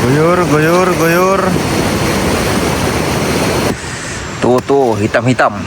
Guyur, guyur, guyur. Tuh, hitam-hitam.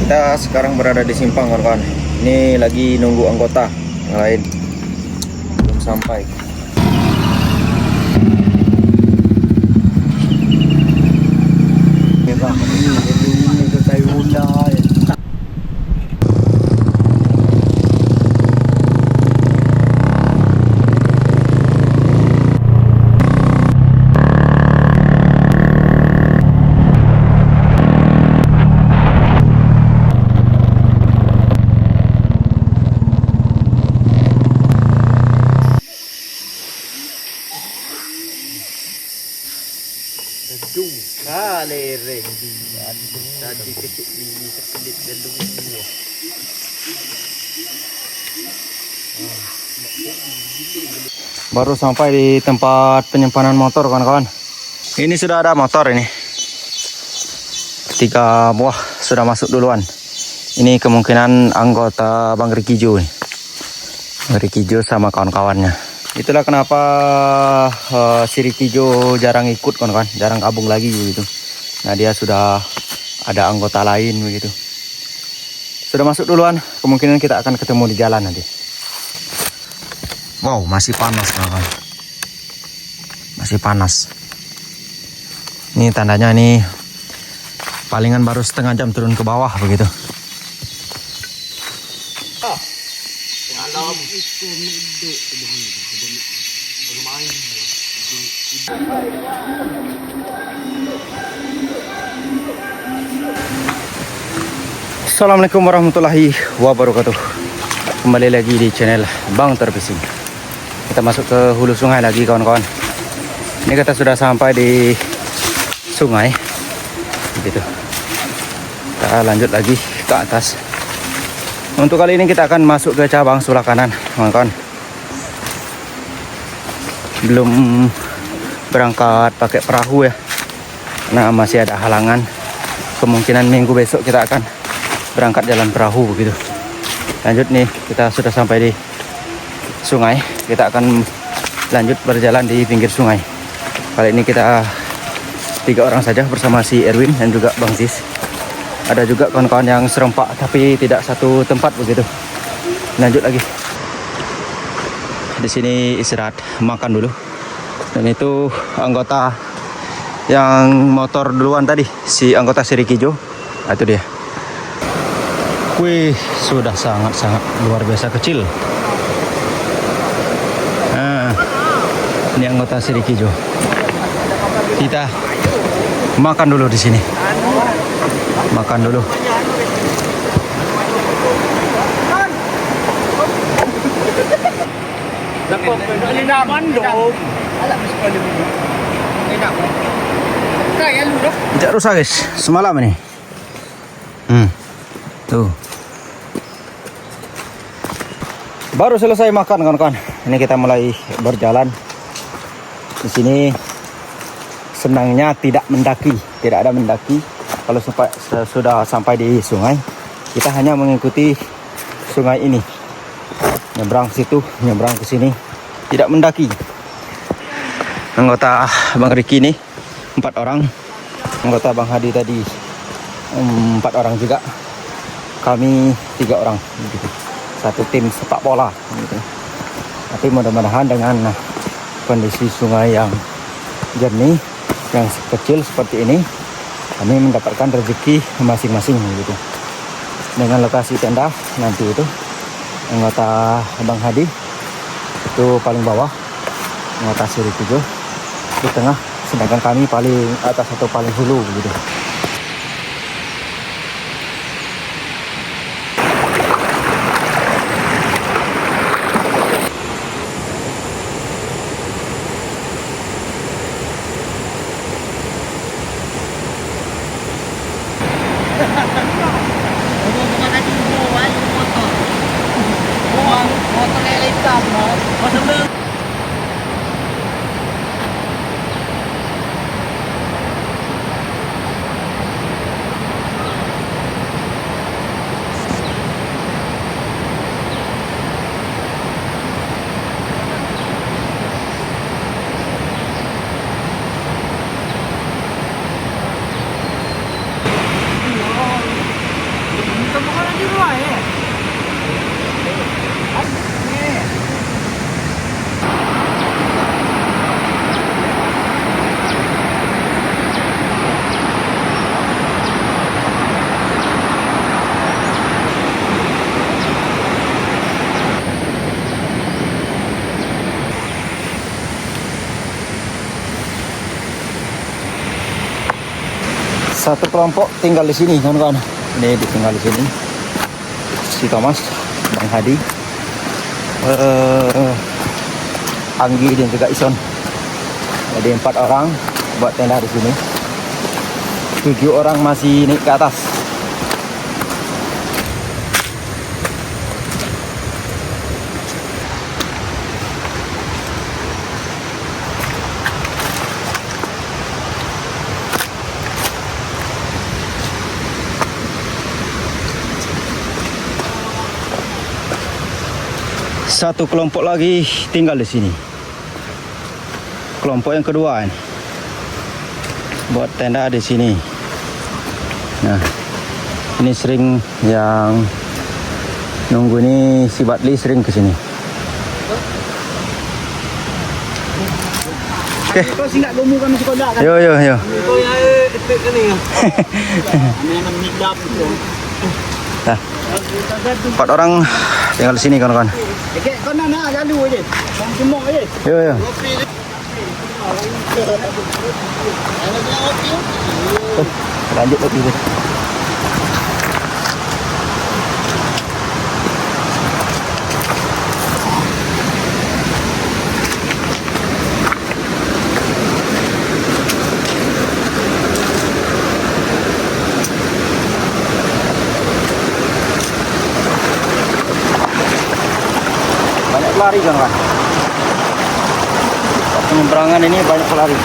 Kita sekarang berada di simpang, kawan-kawan. Ini lagi nunggu anggota yang lain, belum sampai. Tadi kecil ini sekelip dulu. Baru sampai di tempat penyimpanan motor, kawan-kawan. Ini sudah ada motor ini. 3 buah sudah masuk duluan. Ini kemungkinan anggota Bang Rikijo nih. Bang Rikijo sama kawan-kawannya. Itulah kenapa si Rikijo jarang ikut, kawan-kawan. Jarang gabung lagi gitu. Nah, dia sudah ada anggota lain begitu. Sudah masuk duluan. Kemungkinan kita akan ketemu di jalan nanti. Wow, masih panas, kawan. Masih panas. Ini tandanya nih palingan baru setengah jam turun ke bawah begitu. Assalamualaikum warahmatullahi wabarakatuh. Kembali lagi di channel Bang Terfishing. Kita masuk ke hulu sungai lagi, kawan-kawan. Ini kita sudah sampai di sungai gitu. Kita lanjut lagi ke atas. Untuk kali ini kita akan masuk ke cabang sebelah kanan, kawan-kawan. Belum berangkat pakai perahu ya, nah masih ada halangan. Kemungkinan minggu besok kita akan berangkat jalan perahu begitu. Lanjut nih, kita sudah sampai di sungai. Kita akan lanjut berjalan di pinggir sungai. Kali ini kita 3 orang saja bersama si Erwin dan juga Bang Zis. Ada juga kawan-kawan yang serempak tapi tidak satu tempat begitu. Lanjut lagi. Di sini istirahat makan dulu. Dan itu anggota yang motor duluan tadi, si anggota si Rikijo. Nah, itu dia. Wih, sudah sangat-sangat luar biasa kecil. Nah, ini anggota si Rikijo. Kita makan dulu di sini. Makan dulu. Tidak rusak, guys. Semalam ini. Tuh. Baru selesai makan, kawan-kawan. Ini kita mulai berjalan. Di sini senangnya tidak mendaki, tidak ada mendaki. Kalau sudah sampai di sungai, kita hanya mengikuti sungai ini. Nyebrang situ, nyebrang ke sini, tidak mendaki. Anggota Bang Riki ini 4 orang. Anggota Bang Hadi tadi 4 orang juga. Kami 3 orang gitu. Satu tim sepak bola gitu. Tapi mudah-mudahan dengan kondisi sungai yang jernih, yang kecil seperti ini, kami mendapatkan rezeki masing-masing gitu. Dengan lokasi tenda nanti itu anggota Bang Hadi itu paling bawah, anggota Siri 7 di tengah, sedangkan kami paling atas atau paling hulu gitu. Satu kelompok tinggal di sini kawan-kawan. Ini ditinggal di sini. Si Thomas, Bang Hadi, Anggi dan juga Ison. Jadi 4 orang buat tenda di sini. 7 orang masih naik ke atas. Satu kelompok lagi tinggal di sini. Kelompok yang kedua ini buat tenda di sini. Nah, ini sering yang nunggu ini si Badli sering ke sini. Oke. Kau sih nak gomu kami sekolah kan? Yo. Kau yang dekat kan ni. Anak midap tu. Nah, 4 orang tinggal di sini kawan-kawan. Dekat kau nak jalu aje. Kau semua aje. Yo. Lanjut lagi deh. Banyak pelari kan? Penyeberangan ini banyak pelari.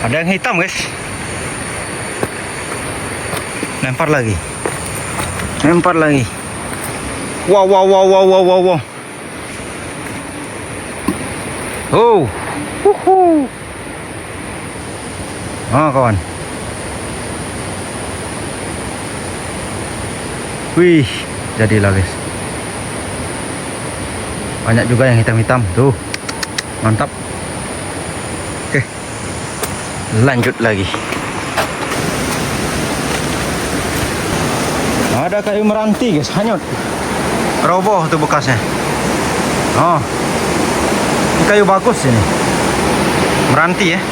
Ada yang hitam guys. Lempar lagi. Wow. Oh. Kawan. Wih, jadilah guys. Banyak juga yang hitam-hitam tuh. Mantap. Oke. Lanjut lagi. Ada kayu meranti guys, hanyut. Roboh tuh bekasnya. Oh. Ini kayu bagus ini. Meranti ya.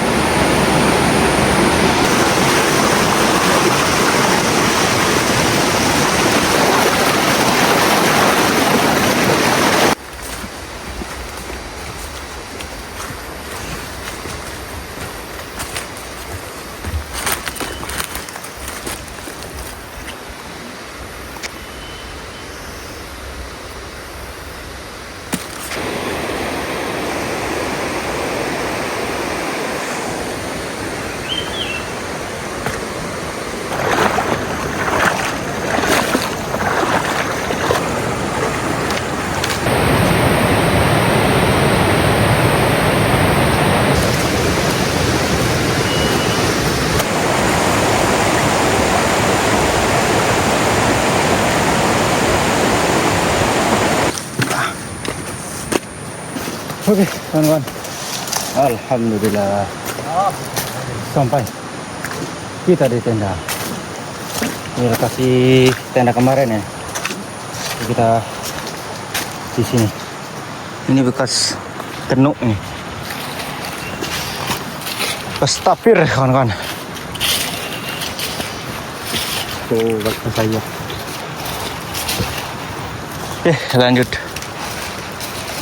Oke, kawan-kawan. Alhamdulillah. Sampai kita di tenda. Ini lokasi tenda kemarin ya. Kita di sini. Ini bekas tenuk ini. Bekas tapir kawan-kawan. Tuh bekas saya. Oke, lanjut.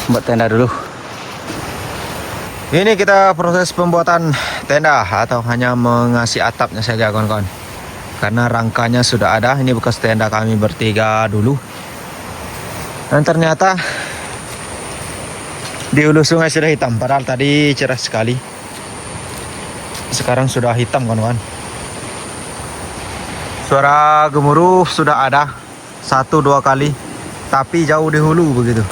Buat tenda dulu. Ini kita proses pembuatan tenda atau hanya mengasih atapnya saja kawan-kawan. Karena rangkanya sudah ada. Ini bekas tenda kami bertiga dulu. Dan ternyata di hulu sungai sudah hitam. Padahal tadi cerah sekali. Sekarang sudah hitam kawan-kawan. Suara gemuruh sudah ada 1-2 kali. Tapi jauh di hulu begitu.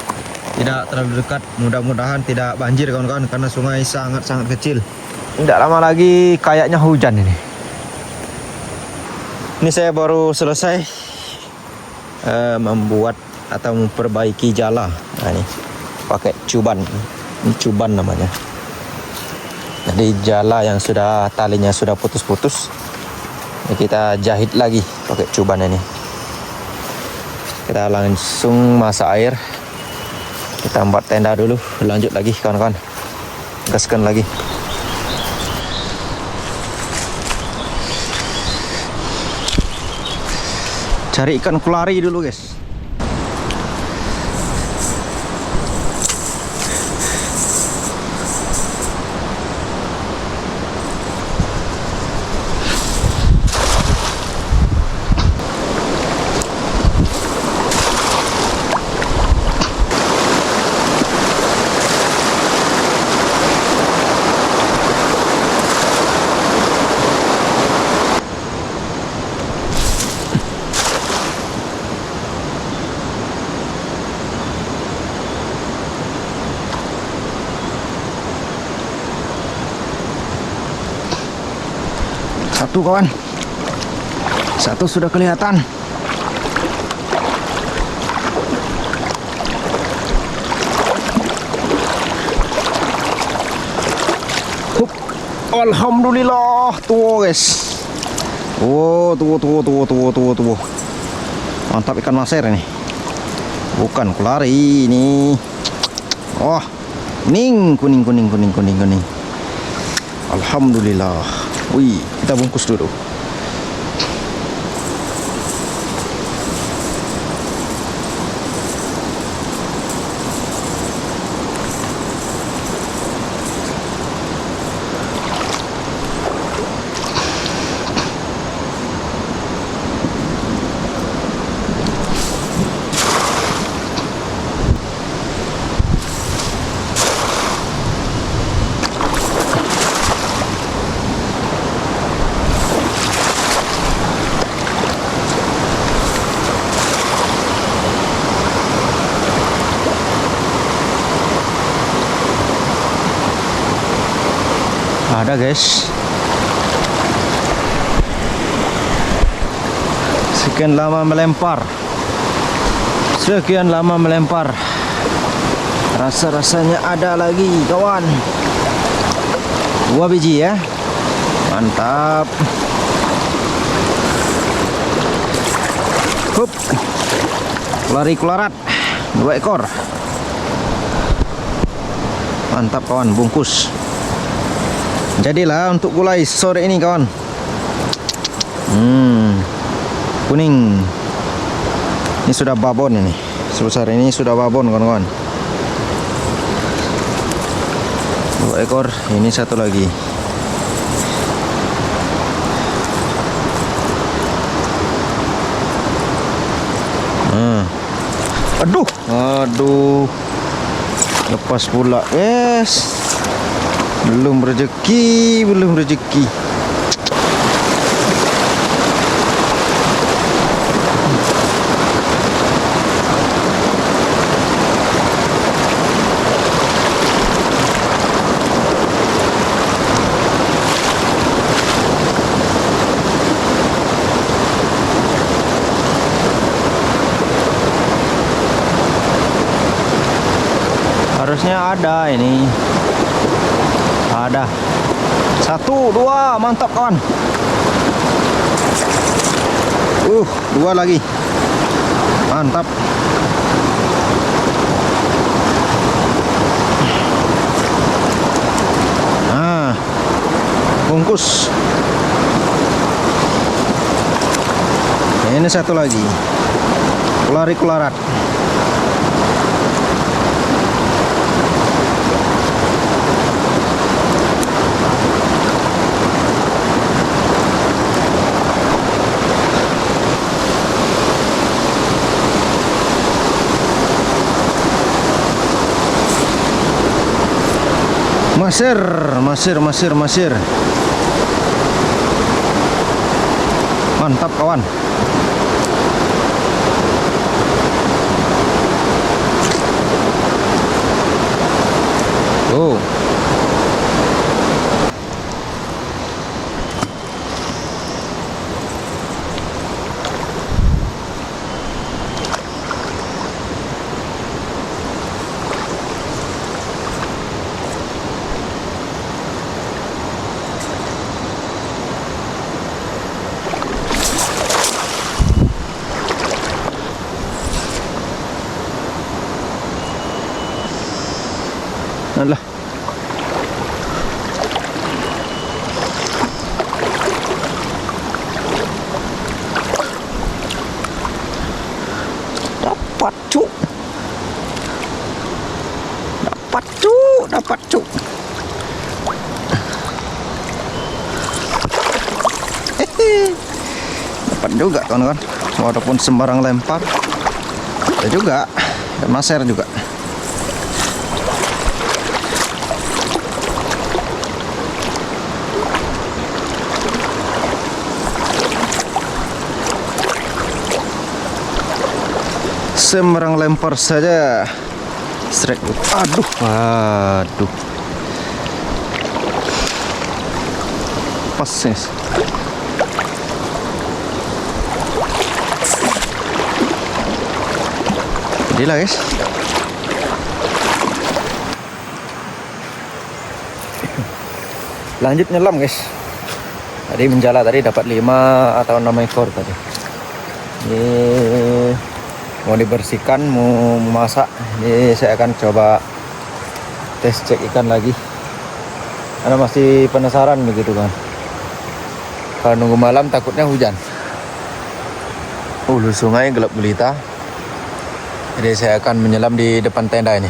tidak terlalu dekat. Mudah-mudahan tidak banjir kawan-kawan karena sungai sangat-sangat kecil. Tidak lama lagi kayaknya hujan ini. Ini saya baru selesai membuat atau memperbaiki jala. Nah, ini pakai cuban. Ini cuban namanya. Jadi jala yang sudah talinya sudah putus-putus, ini kita jahit lagi pakai cuban ini. Kita langsung masak air. Kita buat tenda dulu, lanjut lagi kawan-kawan. Gaskan lagi. Cari ikan kulari dulu guys. Satu kawan, satu sudah kelihatan. Hup. Alhamdulillah, tuh guys. Oh, tuh. Mantap ikan maser ini. Bukan kulari ini. Oh, kuning. Alhamdulillah. Wih, kita bungkus dulu. Ada guys. Sekian lama melempar. Rasa-rasanya ada lagi kawan. 2 biji ya. Mantap. Hup. Kularat 2 ekor. Mantap kawan, bungkus. Jadilah untuk gulai sore ini kawan. Kuning. Ini sudah babon ini. Sebesar ini sudah babon kawan-kawan. 2 ekor, ini satu lagi. Aduh. Lepas pula, yes. Belum rezeki. Harusnya ada ini. Ada 1, 2, mantap kawan. 2 lagi, mantap. Nah, bungkus. Ini satu lagi, kularat. Masir. Mantap kawan. Go. Alah. Dapat cuk. Dapat cuk, dapat cuk. Dapat juga kawan-kawan. Walaupun sembarang lempar. Ada juga. Dan maser juga. Sembarang lempar saja. Strike. Aduh, aduh. Pas nih. Jadilah guys. Lanjut nyelam guys. Tadi menjala tadi dapat 5 atau 6 ekor tadi. Ini mau dibersihkan, mau memasak. Ini saya akan coba tes cek ikan lagi karena masih penasaran begitu kan. Kalau nunggu malam takutnya hujan. Hulu sungai gelap gulita. Jadi saya akan menyelam di depan tenda ini.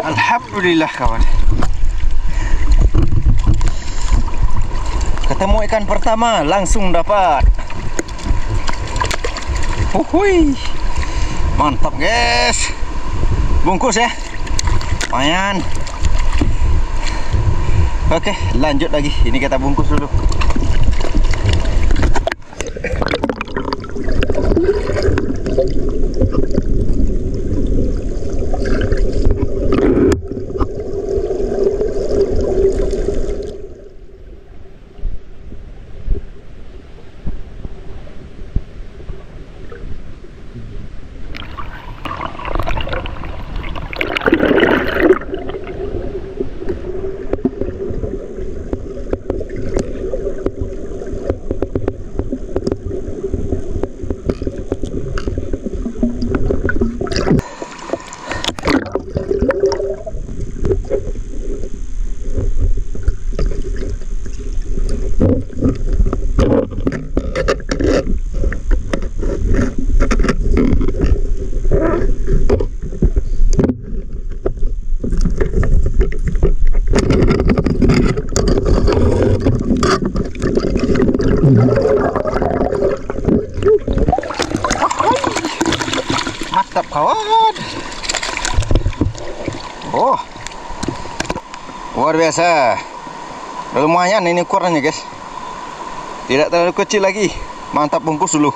Alhamdulillah kawan. Ketemu ikan pertama, langsung dapat. Uhuy. Mantap guys. Bungkus ya. Lumayan. Oke, lanjut lagi. Ini kita bungkus dulu. Mantap kawan. Oh, luar biasa. Udah lumayan ini ukurannya guys. Tidak terlalu kecil lagi. Mantap, bungkus dulu.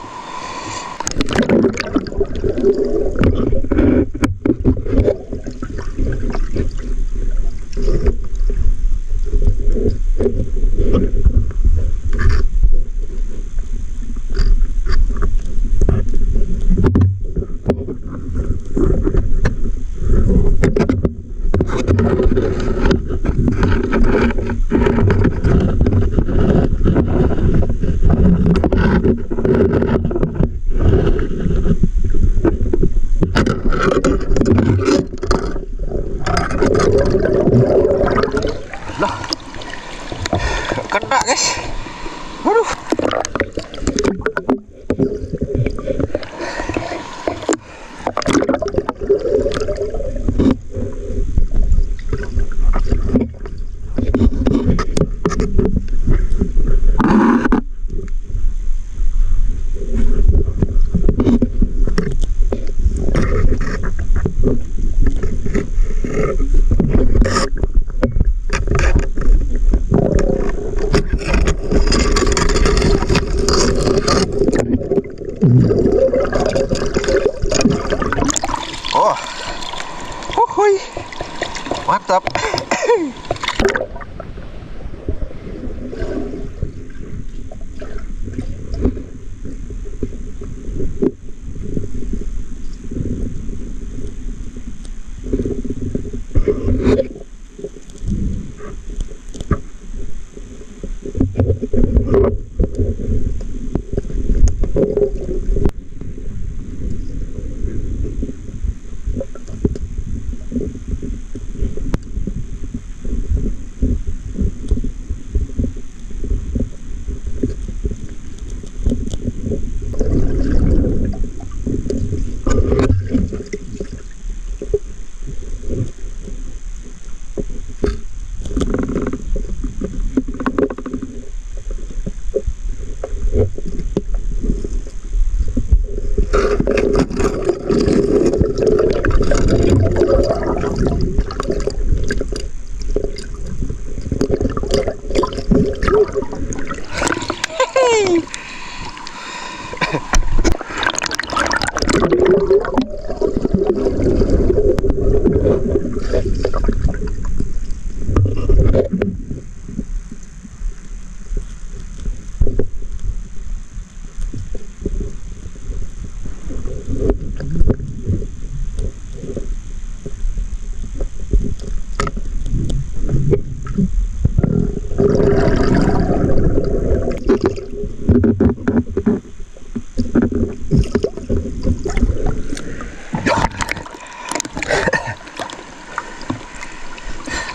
Oh, uhuy, mantap.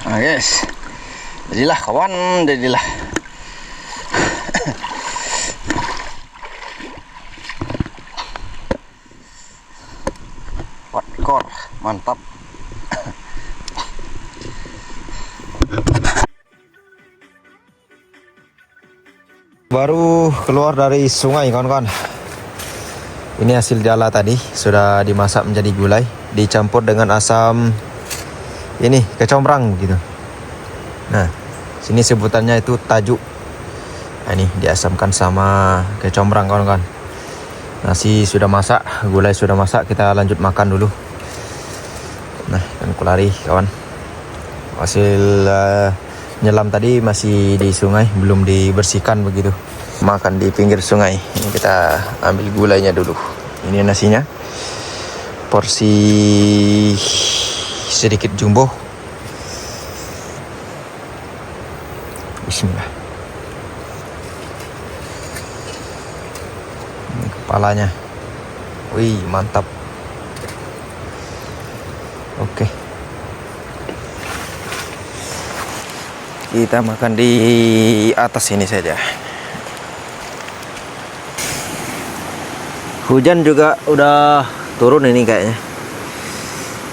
Nah guys, jadilah kawan, jadilah. Empat ekor, mantap. Baru keluar dari sungai kawan-kawan. Ini hasil jala tadi, sudah dimasak menjadi gulai, dicampur dengan asam ini kecombrang gitu. Nah, sini sebutannya itu tajuk. Nah, ini diasamkan sama kecombrang kawan-kawan. Nasi sudah masak, gulai sudah masak, kita lanjut makan dulu. Nah, ikan kulari kawan. Hasil nyelam tadi masih di sungai, belum dibersihkan begitu. Makan di pinggir sungai. Ini kita ambil gulainya dulu. Ini nasinya. Porsi sedikit jumbo. Bismillah. Ini kepalanya. Wih, mantap. Oke. Kita makan di atas ini saja. Hujan juga udah turun ini kayaknya.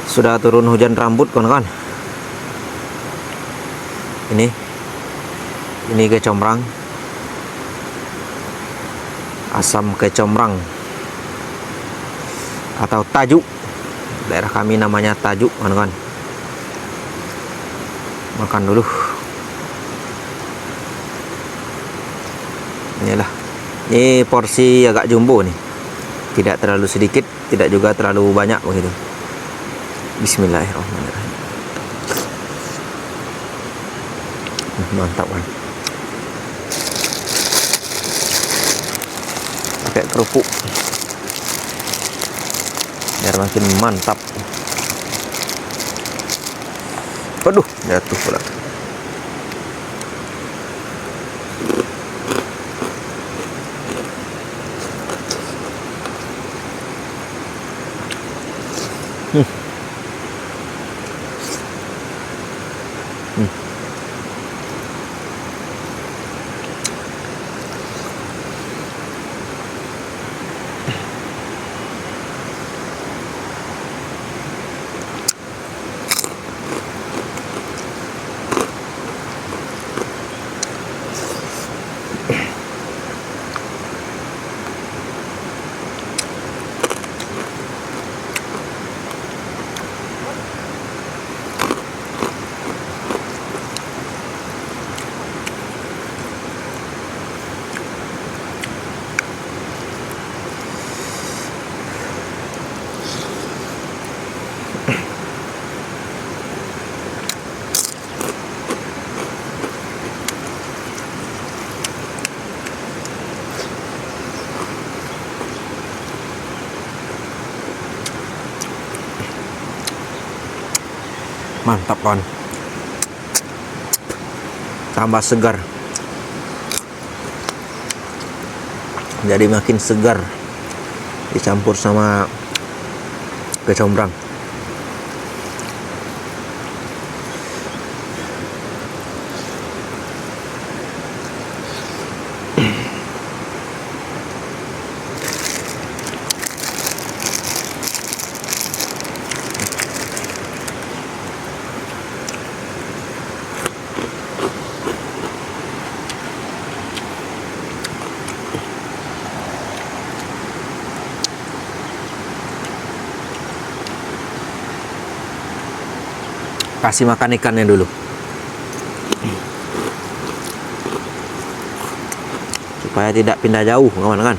Sudah turun hujan rambut kawan-kawan. Ini kecombrang. Asam kecombrang atau tajuk. Daerah kami namanya tajuk kawan-kawan. Makan dulu. Inilah. Ini porsi agak jumbo nih. Tidak terlalu sedikit, tidak juga terlalu banyak begitu. Bismillahirrahmanirrahim. Mantap kan. Pakai kerupuk biar makin mantap. Waduh, jatuh pula. Mantap kawan. Tambah segar. Jadi makin segar dicampur sama kecombrang. Kasih makan ikannya dulu supaya tidak pindah jauh kawan kan.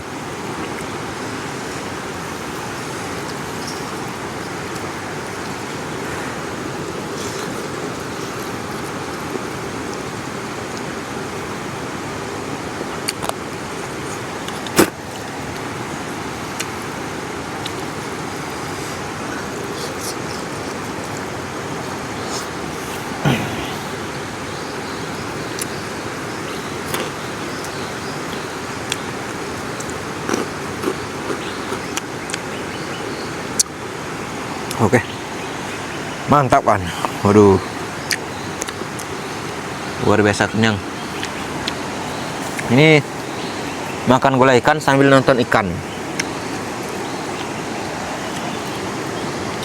Oke, mantap kan. Waduh, luar biasa kenyang. Ini makan gulai ikan sambil nonton ikan.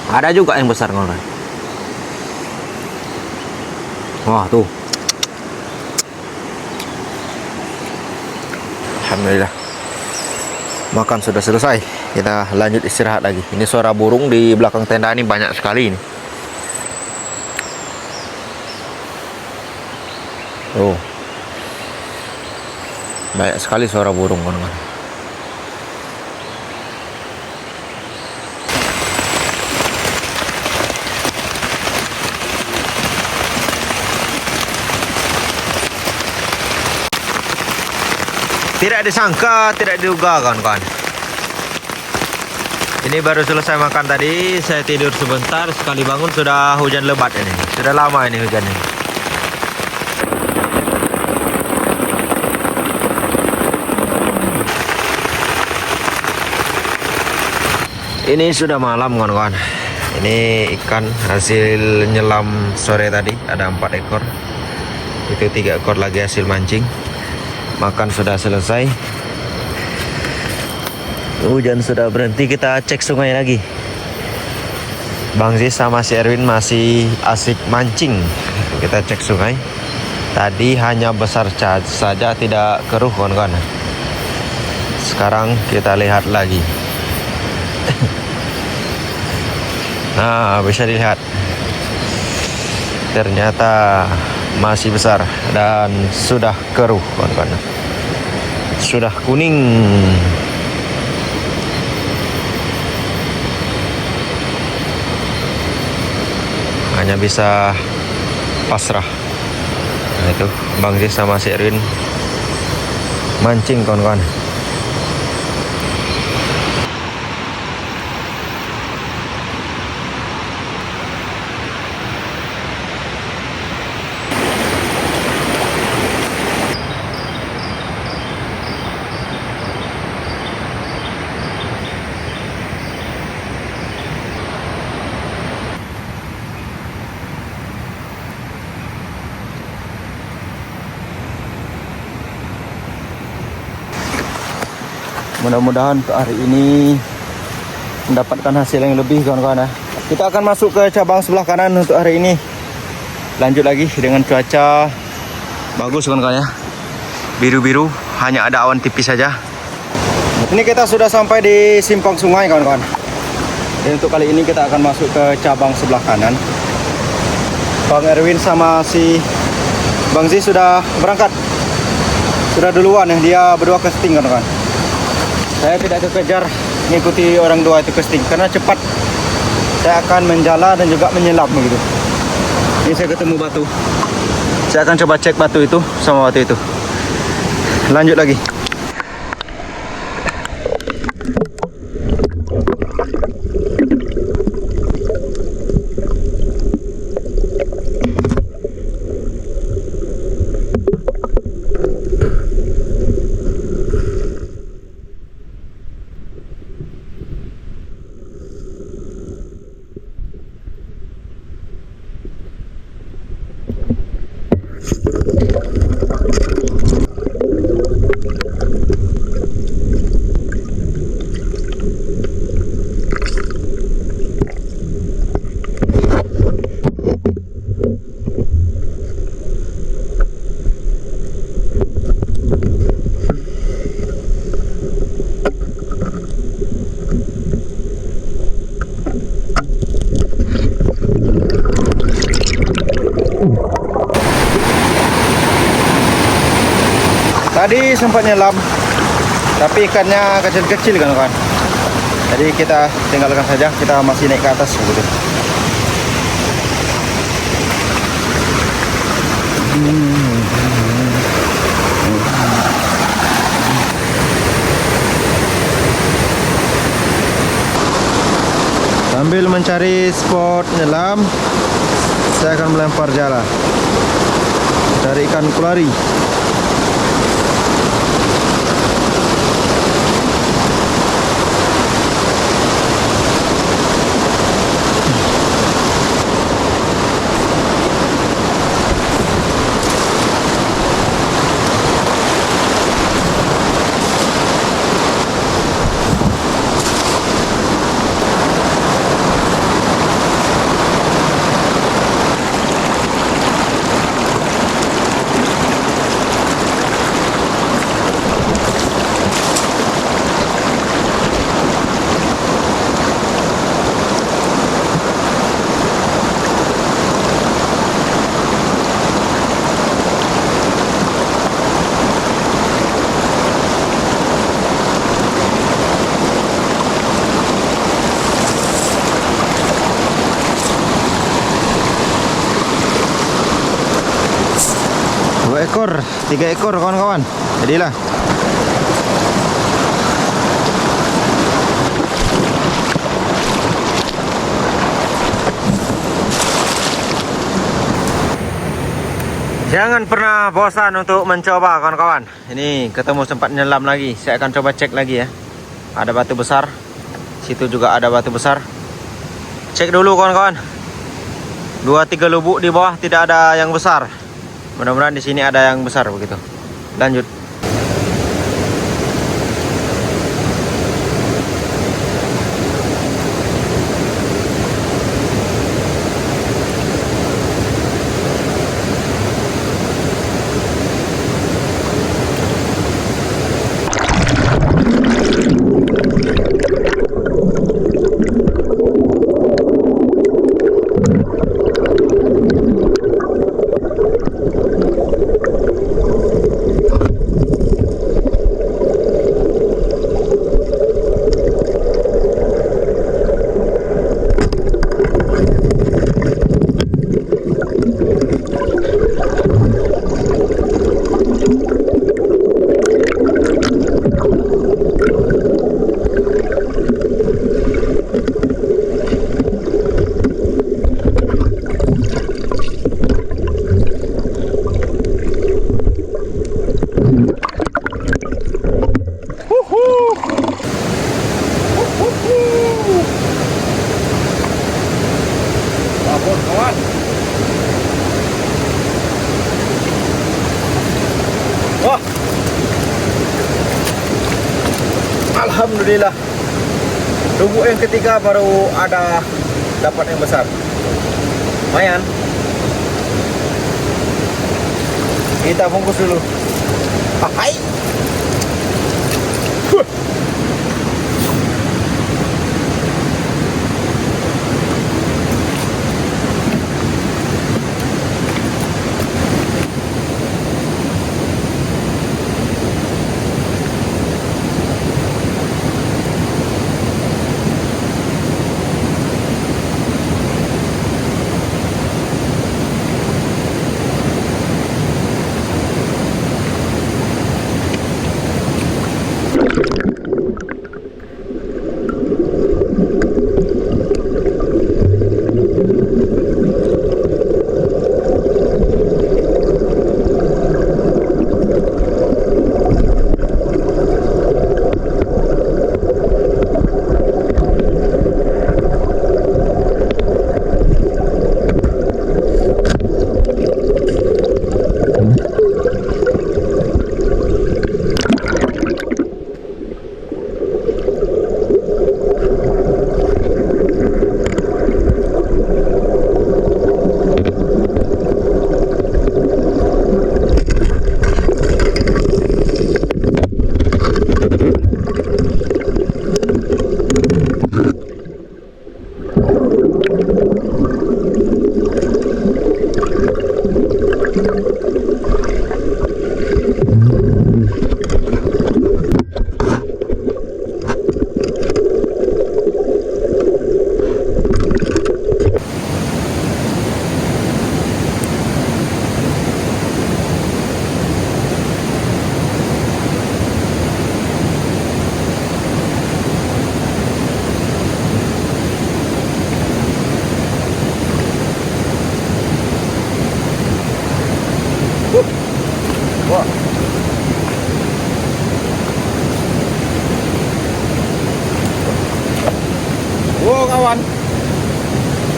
Ada juga yang besar kawan. Wah tuh, alhamdulillah. Makan sudah selesai. Kita lanjut istirahat lagi. Ini suara burung di belakang tenda ini banyak sekali ini. Oh, banyak sekali suara burung kawan-kawan. Tidak disangka, tidak diduga kawan-kawan. Ini baru selesai makan tadi, saya tidur sebentar, sekali bangun sudah hujan lebat ini. Sudah lama ini hujan ini. Ini sudah malam kawan-kawan. Ini ikan hasil nyelam sore tadi, ada 4 ekor. Itu 3 ekor lagi hasil mancing. Makan sudah selesai. Hujan sudah berhenti, kita cek sungai lagi. Bang Ziz sama si Erwin masih asik mancing. Kita cek sungai. Tadi hanya besar saja, tidak keruh kawan-kawan. Sekarang kita lihat lagi. Nah, bisa dilihat. Ternyata masih besar dan sudah keruh kawan-kawan. Sudah kuning. Hanya bisa pasrah. Nah itu Bang Ziz sama si Erwin mancing kawan-kawan. Mudah-mudahan untuk hari ini mendapatkan hasil yang lebih kawan-kawan ya. Kita akan masuk ke cabang sebelah kanan untuk hari ini. Lanjut lagi dengan cuaca bagus kawan-kawan ya. Biru-biru, hanya ada awan tipis saja. Ini kita sudah sampai di simpang sungai kawan-kawan. Dan untuk kali ini kita akan masuk ke cabang sebelah kanan. Bang Erwin sama si Bang Ziz sudah berangkat. Sudah duluan ya, dia berdua casting kawan-kawan. Saya tidak kekejar mengikuti orang dua itu casting karena cepat saya akan menjala dan juga menyelam begitu. Ini saya ketemu batu. Saya akan coba cek batu itu sama batu itu. Lanjut lagi. Tadi sempat nyelam, tapi ikannya kecil-kecil kan kawan. Jadi kita tinggalkan saja, kita masih naik ke atas begitu. Sambil mencari spot nyelam, saya akan melempar jala, cari ikan kulari. Ekor, 3 ekor kawan-kawan. Jadilah. Jangan pernah bosan untuk mencoba kawan-kawan. Ini ketemu sempat nyelam lagi. Saya akan coba cek lagi ya. Ada batu besar. Situ juga ada batu besar. Cek dulu kawan-kawan. 2-3 lubuk di bawah tidak ada yang besar. Mudah-mudahan di sini ada yang besar begitu. Lanjut. Kawan. Wah. Alhamdulillah. Lubuk yang ketiga baru ada dapat yang besar. Lumayan. Kita bungkus dulu. Hai.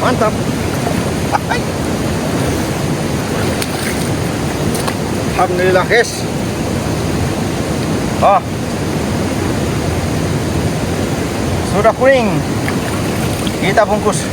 Mantap. Alhamdulillah guys. Oh, sudah kuning. Kita bungkus.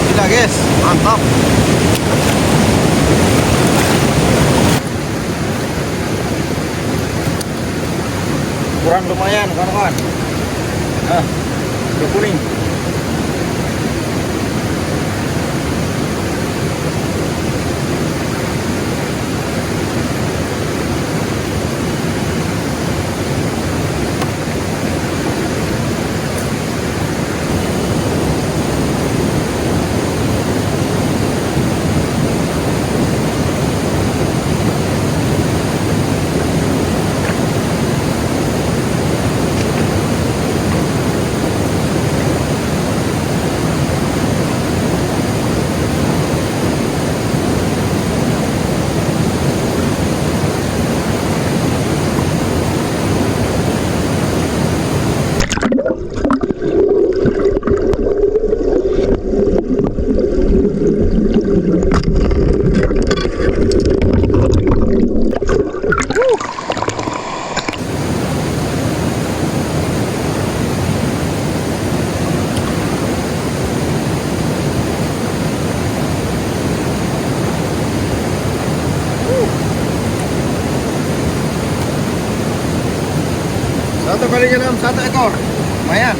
Gila guys, mantap. Kurang lumayan kawan-kawan. Nah, udah kuning. Satu kali dalam 1 ekor, lumayan.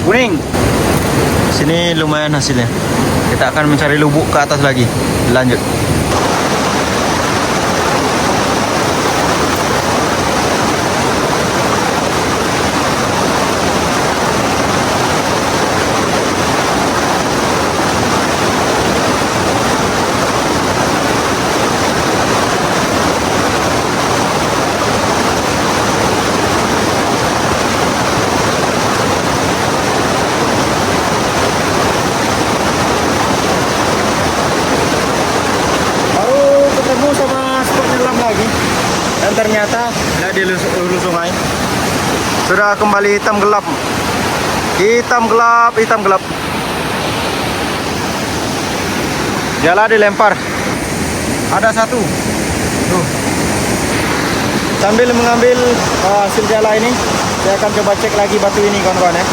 Kuning. Sini lumayan hasilnya. Kita akan mencari lubuk ke atas lagi. Lanjut. Dan ternyata ada di hulu sungai sudah kembali hitam gelap. Hitam gelap, hitam gelap. Jala dilempar. Ada satu. Tuh. Sambil mengambil hasil jala ini, saya akan coba cek lagi batu ini kawan-kawan ya.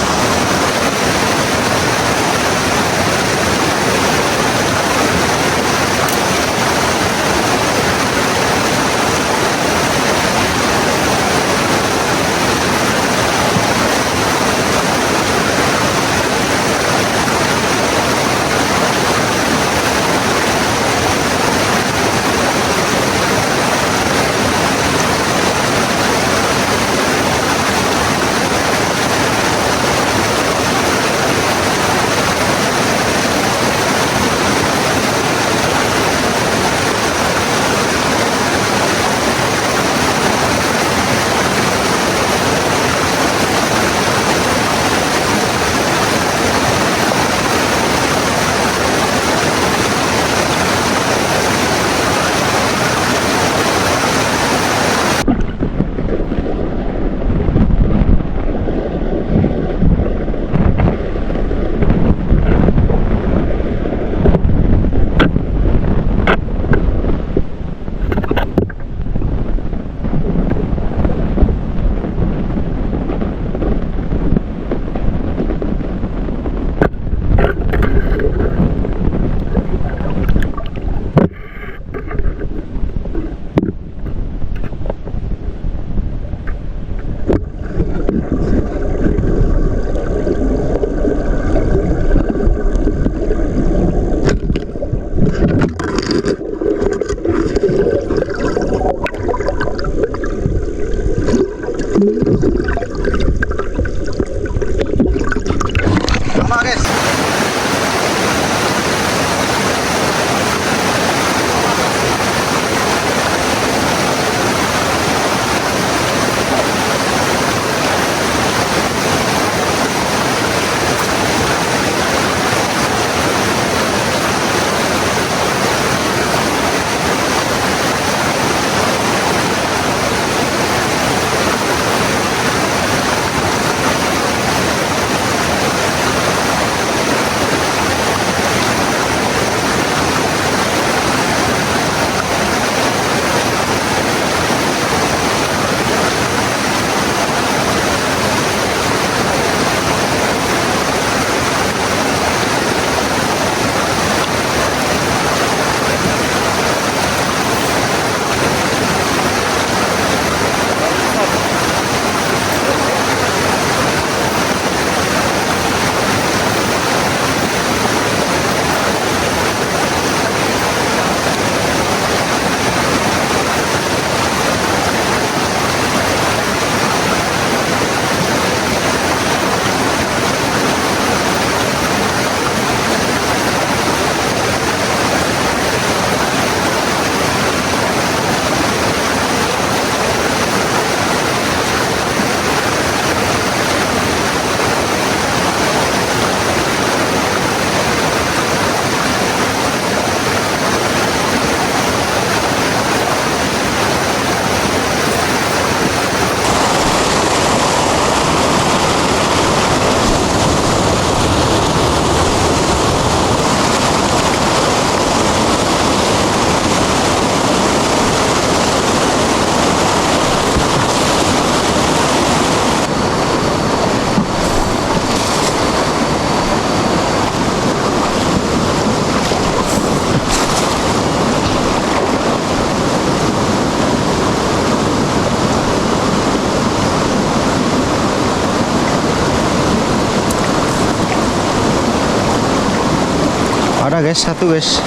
Ada guys, satu guys.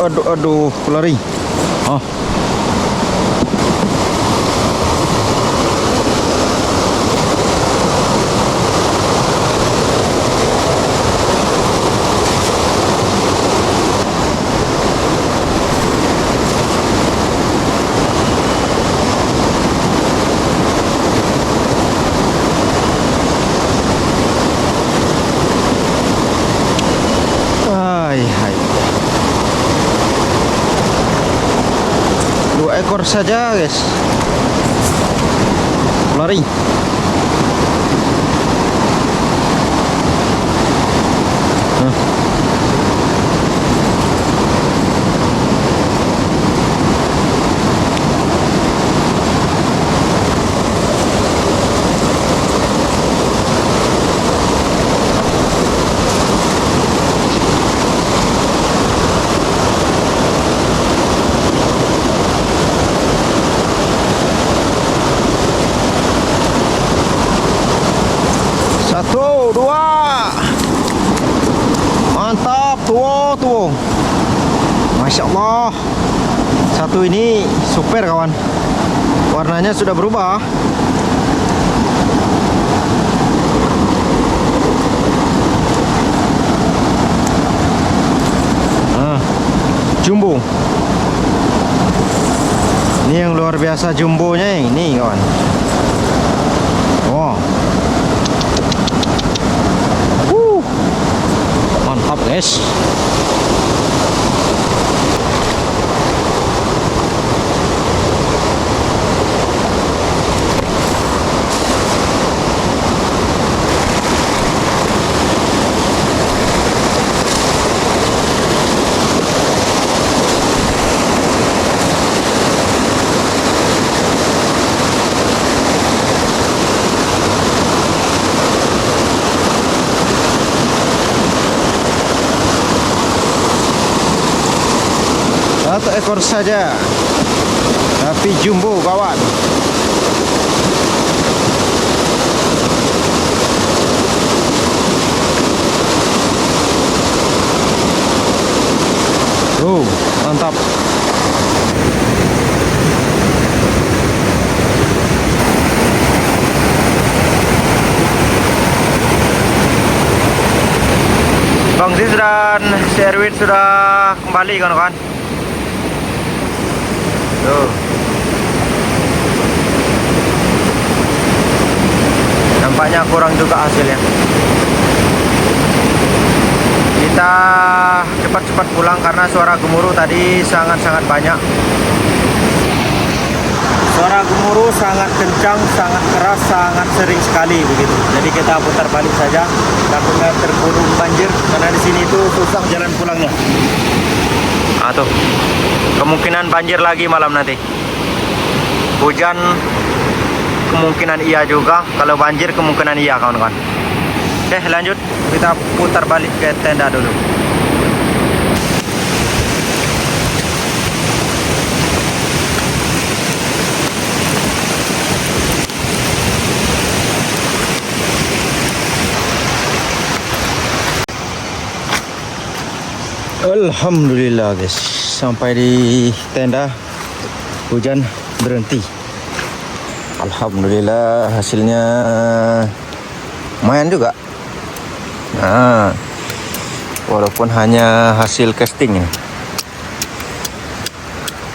Aduh, lari. Oh. Hai. 2 ekor saja guys. Lari. Satu, dua. Mantap, tuh. Masya Allah. Satu ini super kawan. Warnanya sudah berubah. Jumbo. Ini yang luar biasa jumbonya ini kawan. Wow. Mantap guys. Satu ekor saja, tapi jumbo kawan. Mantap. Bang Ziz dan Sherwin sudah kembali kawan-kawan. Tuh. Nampaknya kurang juga hasilnya. Kita cepat-cepat pulang karena suara gemuruh tadi sangat-sangat banyak. Suara gemuruh sangat kencang, sangat keras, sangat sering sekali begitu. Jadi kita putar balik saja. Takutnya tergulung banjir karena di sini tuh susah jalan pulangnya. Tuh. Kemungkinan banjir lagi malam nanti. Hujan kemungkinan iya juga. Kalau banjir kemungkinan iya kawan-kawan. Oke lanjut. Kita putar balik ke tenda dulu. Alhamdulillah guys, sampai di tenda hujan berhenti. Alhamdulillah hasilnya lumayan juga. Nah, walaupun hanya hasil casting ini,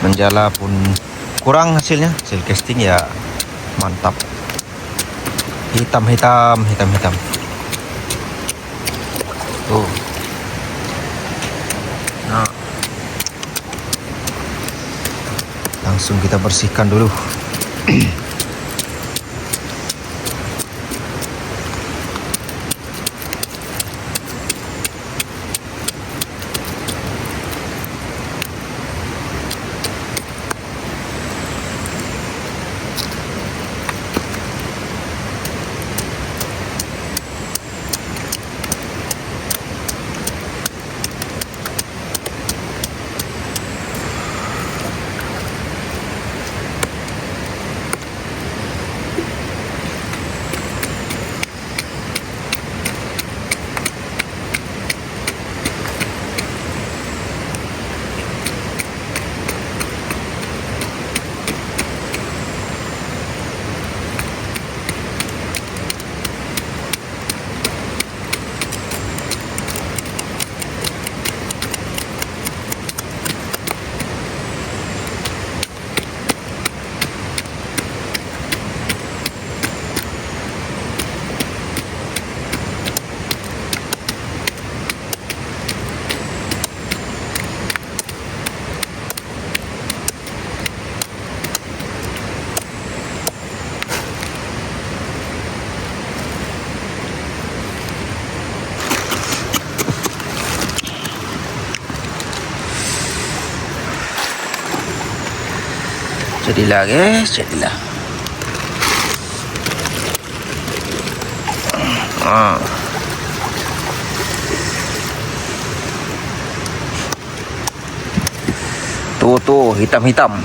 menjala pun kurang hasilnya. Hasil casting ya mantap. Hitam. Tuh. Nah, langsung kita bersihkan dulu. Jadilah guys, jadilah. Tuh hitam-hitam.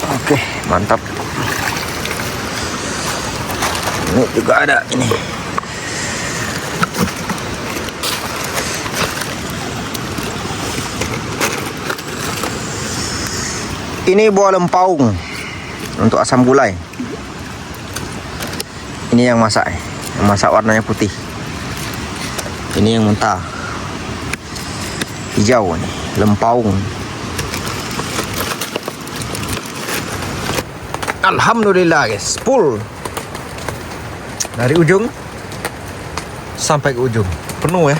Oke, mantap. Ini juga ada ini. Ini buah lempaung untuk asam gulai. Ini yang masak, warnanya putih. Ini yang mentah, hijau nih, lempaung. Alhamdulillah guys, full dari ujung sampai ke ujung, penuh ya,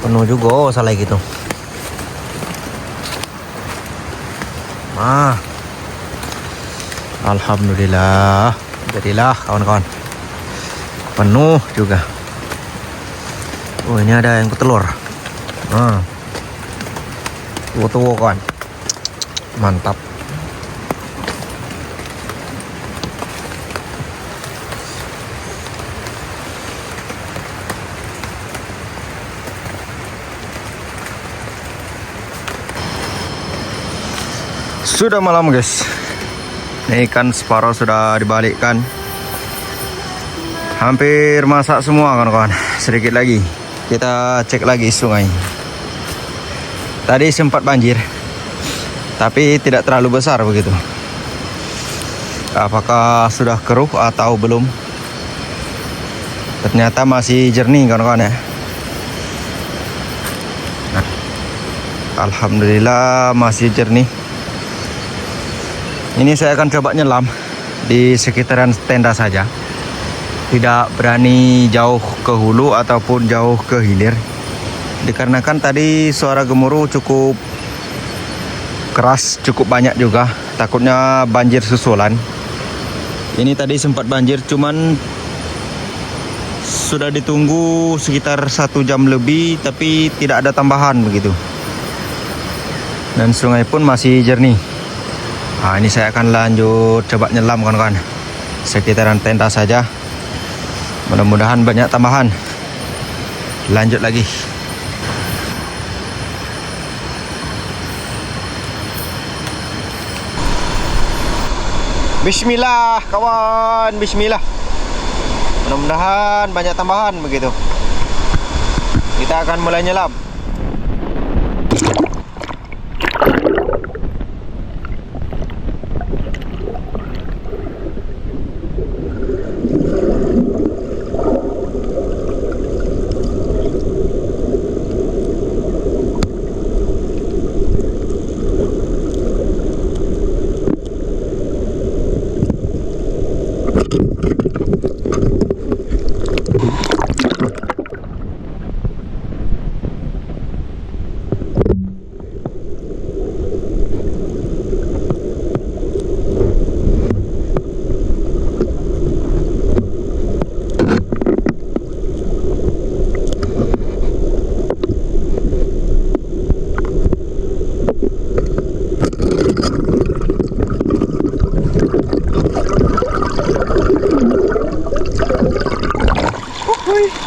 penuh juga. Oh, salah gitu. Alhamdulillah, jadilah kawan-kawan, penuh juga. Oh, ini ada yang petelur. Tua-tua kawan, mantap. Sudah malam guys. Ini ikan separuh sudah dibalikkan. Hampir masak semua kawan-kawan. Sedikit lagi. Kita cek lagi sungai. Tadi sempat banjir, tapi tidak terlalu besar begitu. Apakah sudah keruh atau belum? Ternyata masih jernih kawan-kawan ya. Nah, alhamdulillah masih jernih. Ini saya akan coba nyelam di sekitaran tenda saja. Tidak berani jauh ke hulu ataupun jauh ke hilir. Dikarenakan tadi suara gemuruh cukup keras, cukup banyak juga. Takutnya banjir susulan. Ini tadi sempat banjir, cuman sudah ditunggu sekitar 1 jam lebih, tapi tidak ada tambahan begitu. Dan sungai pun masih jernih. Nah, ini saya akan lanjut coba nyelam kawan-kawan. Sekitaran tenda saja. Mudah-mudahan banyak tambahan. Lanjut lagi. Bismillah kawan, bismillah. Mudah-mudahan banyak tambahan begitu. Kita akan mulai nyelam.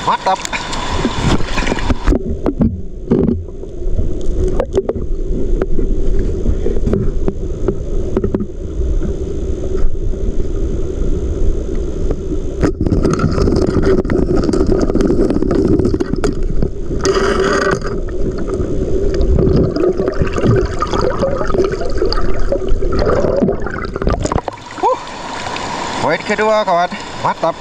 Mantap. Poin kedua kawan, mantap.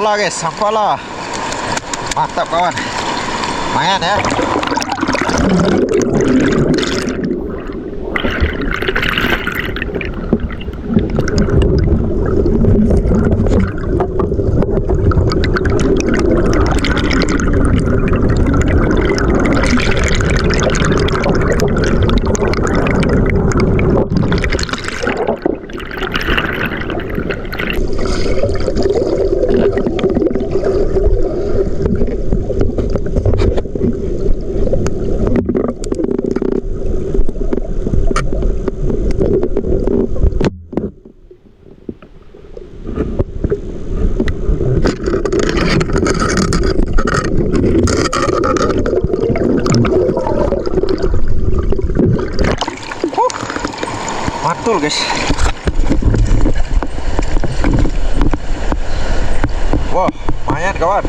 Sampala guys, sampala. Mantap kawan. Lumayan ya. Mantul guys. Wah, lumayan kawan.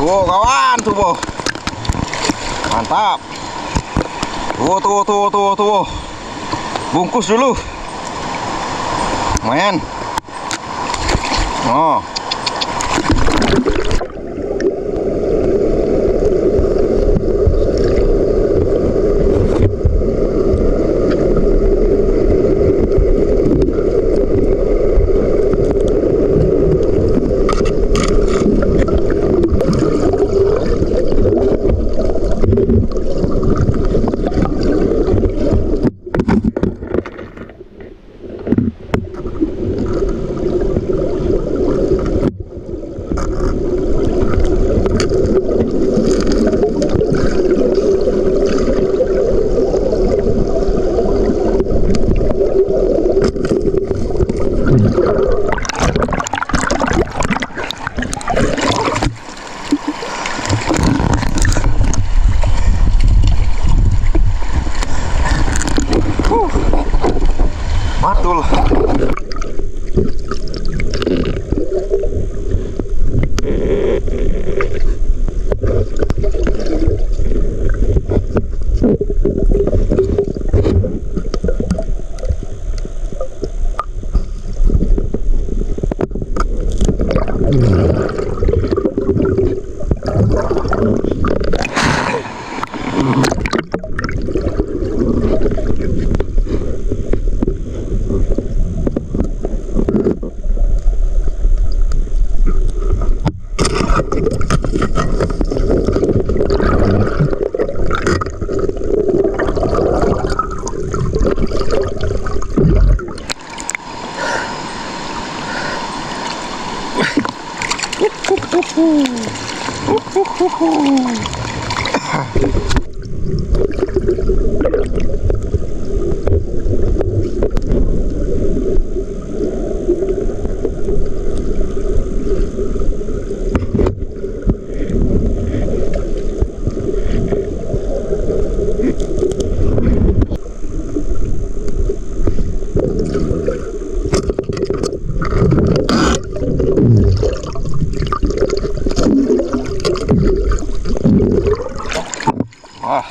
Tuh kawan, tuh mantap. Tuh. Bungkus dulu. Lumayan. Oh. Mantul. Wah.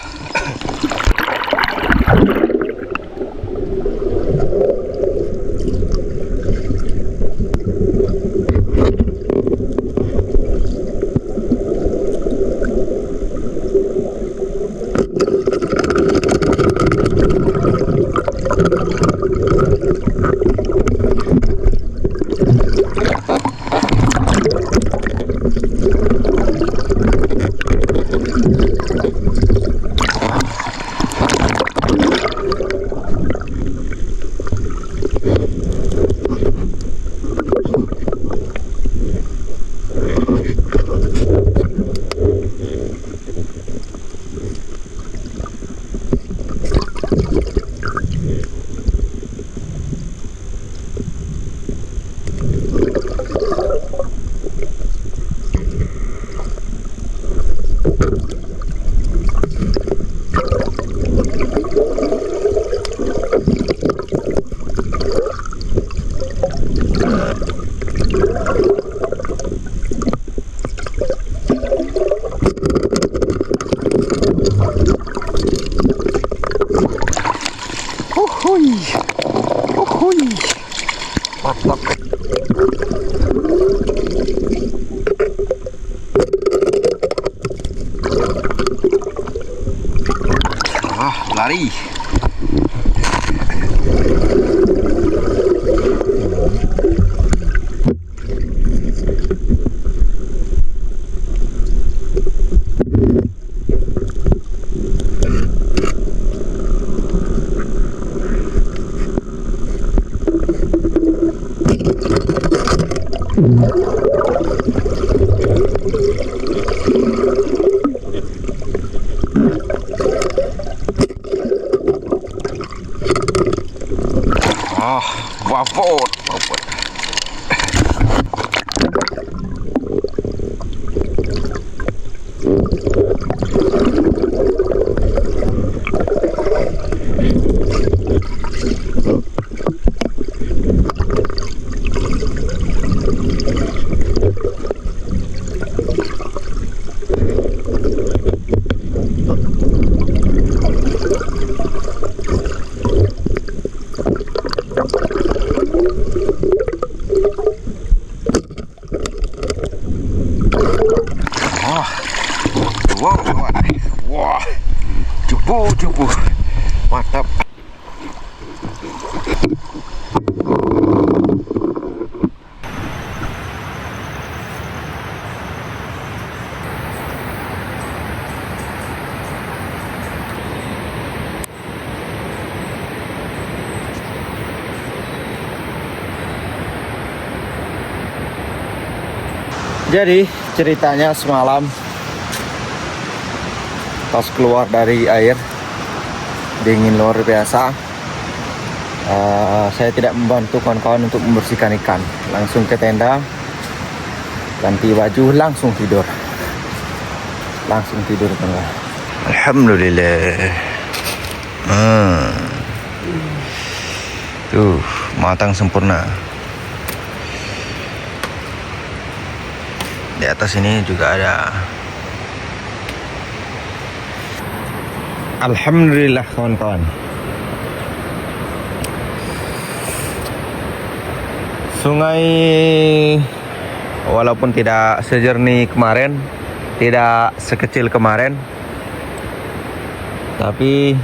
lari. Wabot. Wah, cupu, mantap. Jadi ceritanya semalam pas keluar dari air dingin luar biasa, saya tidak membantu kawan-kawan untuk membersihkan ikan, langsung ke tenda, ganti baju, langsung tidur teman. Alhamdulillah. Tuh matang sempurna. Di atas ini juga ada. Alhamdulillah kawan-kawan. Sungai walaupun tidak sejernih kemarin, tidak sekecil kemarin, tapi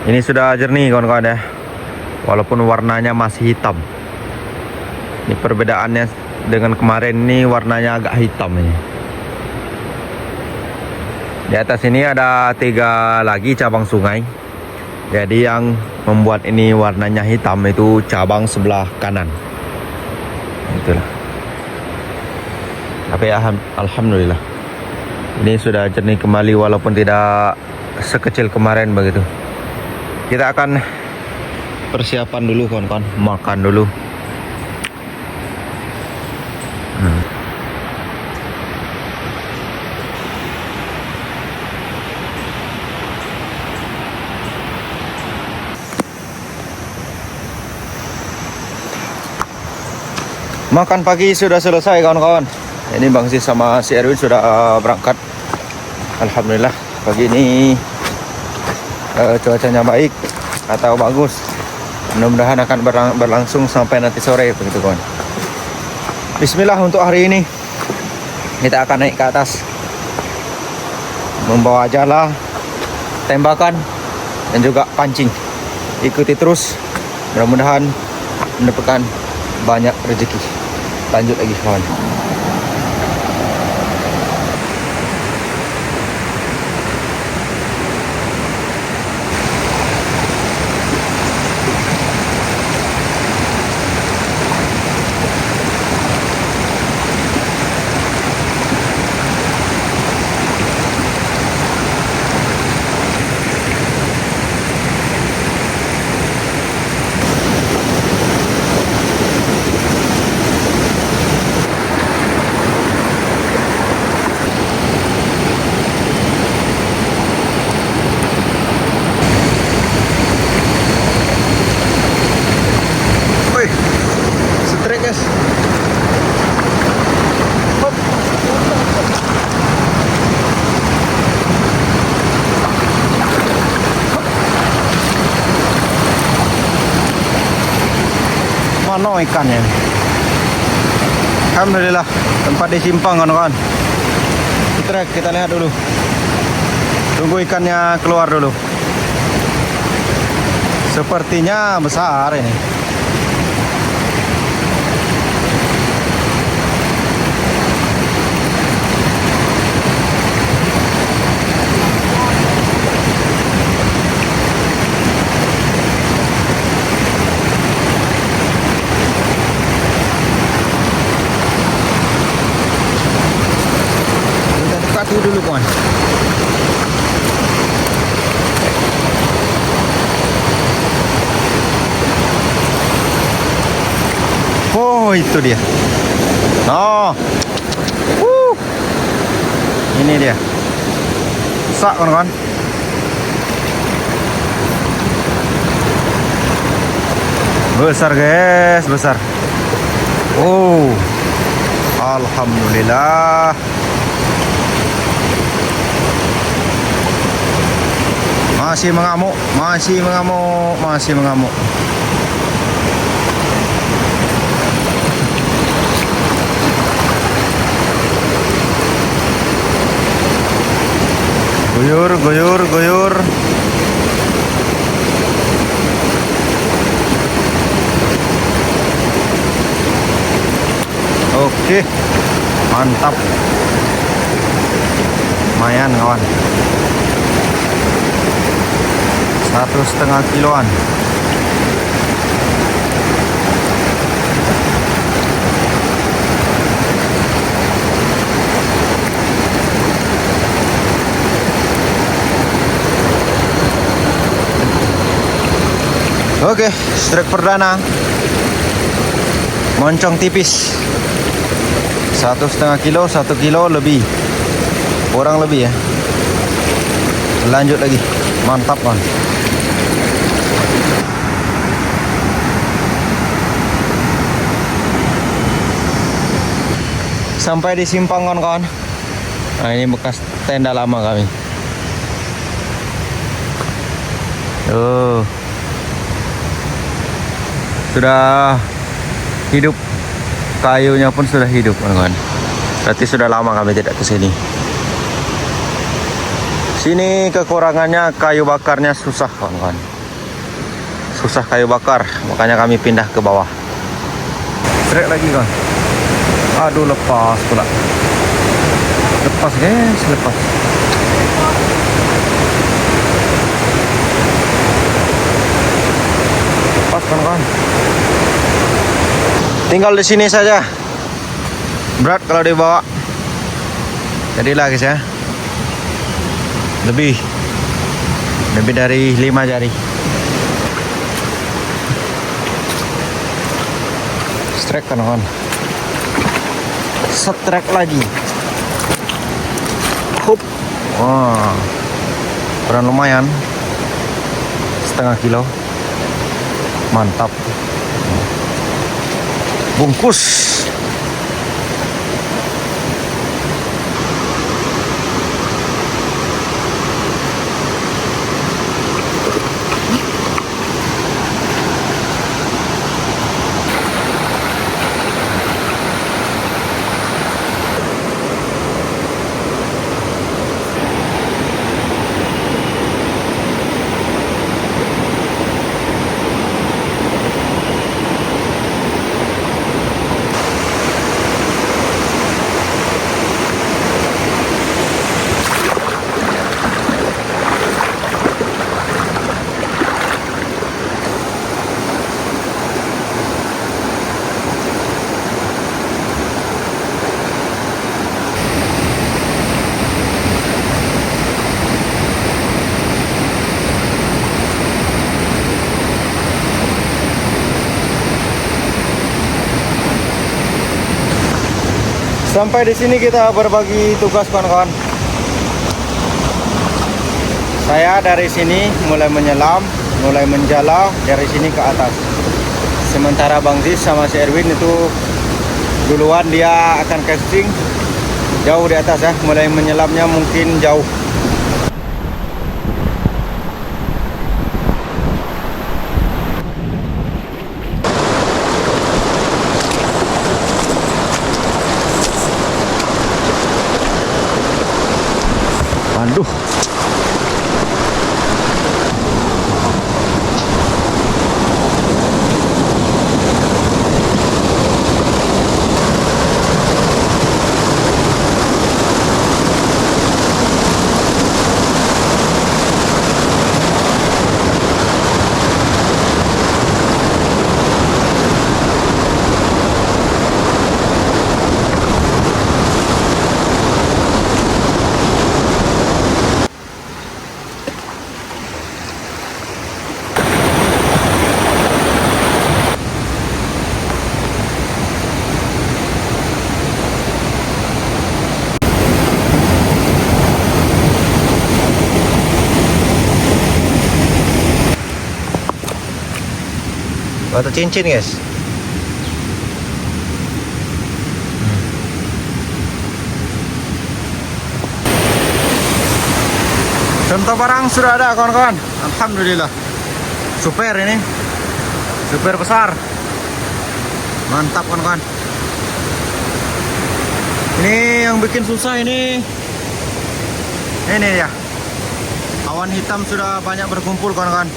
ini sudah jernih kawan-kawan ya. Walaupun warnanya masih hitam. Ini perbedaannya dengan kemarin, ini warnanya agak hitam ini. Di atas ini ada 3 lagi cabang sungai. Jadi yang membuat ini warnanya hitam itu cabang sebelah kanan. Itulah. Tapi alhamdulillah ini sudah jernih kembali walaupun tidak sekecil kemarin begitu. Kita akan persiapan dulu kawan-kawan, makan dulu. Makan pagi sudah selesai kawan-kawan. Ini Bang Sis sama si Erwin sudah berangkat. Alhamdulillah pagi ini cuacanya baik atau bagus. Mudah-mudahan akan berlangsung sampai nanti sore begitu kawan. Bismillah, untuk hari ini kita akan naik ke atas, membawa jala, tembakan dan juga pancing. Ikuti terus, mudah-mudahan mendapatkan banyak rezeki. Lanjut lagi kawan. Mana ikannya? Alhamdulillah tempat disimpang kawan-kawan. Kita lihat dulu. Tunggu ikannya keluar dulu. Sepertinya besar ini. Kita dekati dulu kawan. Oh, itu dia. Oh. Ini dia. Sak kawan-kawan. Besar guys, besar. Oh. Alhamdulillah. Masih mengamuk, masih mengamuk, masih mengamuk. Guyur, guyur, guyur. Oke, mantap. Lumayan kawan. 1,5 kiloan. Oke, strike perdana. Moncong tipis. 1,5 kilo, 1 kilo lebih. Kurang lebih ya. Lanjut lagi. Mantap kan. Sampai di simpang kawan-kawan. Nah, ini bekas tenda lama kami. Sudah hidup, kayunya pun sudah hidup kawan-kawan. Berarti sudah lama kami tidak ke sini. Sini kekurangannya kayu bakarnya susah kawan-kawan. Susah kayu bakar, makanya kami pindah ke bawah. Trek lagi kawan. Aduh, lepas pula. Lepas guys, lepas. Lepas kawan-kawan. Tinggal di sini saja. Berat kalau dibawa. Jadilah guys ya. Lebih dari 5 jari. Strike kawan-kawan. Strike lagi. Hup. Wah. Beran lumayan. 0,5 kilo. Mantap. Bungkus. Sampai di sini kita berbagi tugas kawan-kawan. Saya dari sini mulai menyelam, mulai menjala dari sini ke atas. Sementara Bang Ziz sama si Erwin itu duluan, dia akan casting jauh di atas ya, mulai menyelamnya mungkin jauh. Aduh. Batu cincin guys. Contoh barang sudah ada kawan-kawan. Alhamdulillah. Super ini. Super besar. Mantap kawan-kawan. Ini yang bikin susah ini. Ini dia. Awan hitam sudah banyak berkumpul kawan-kawan.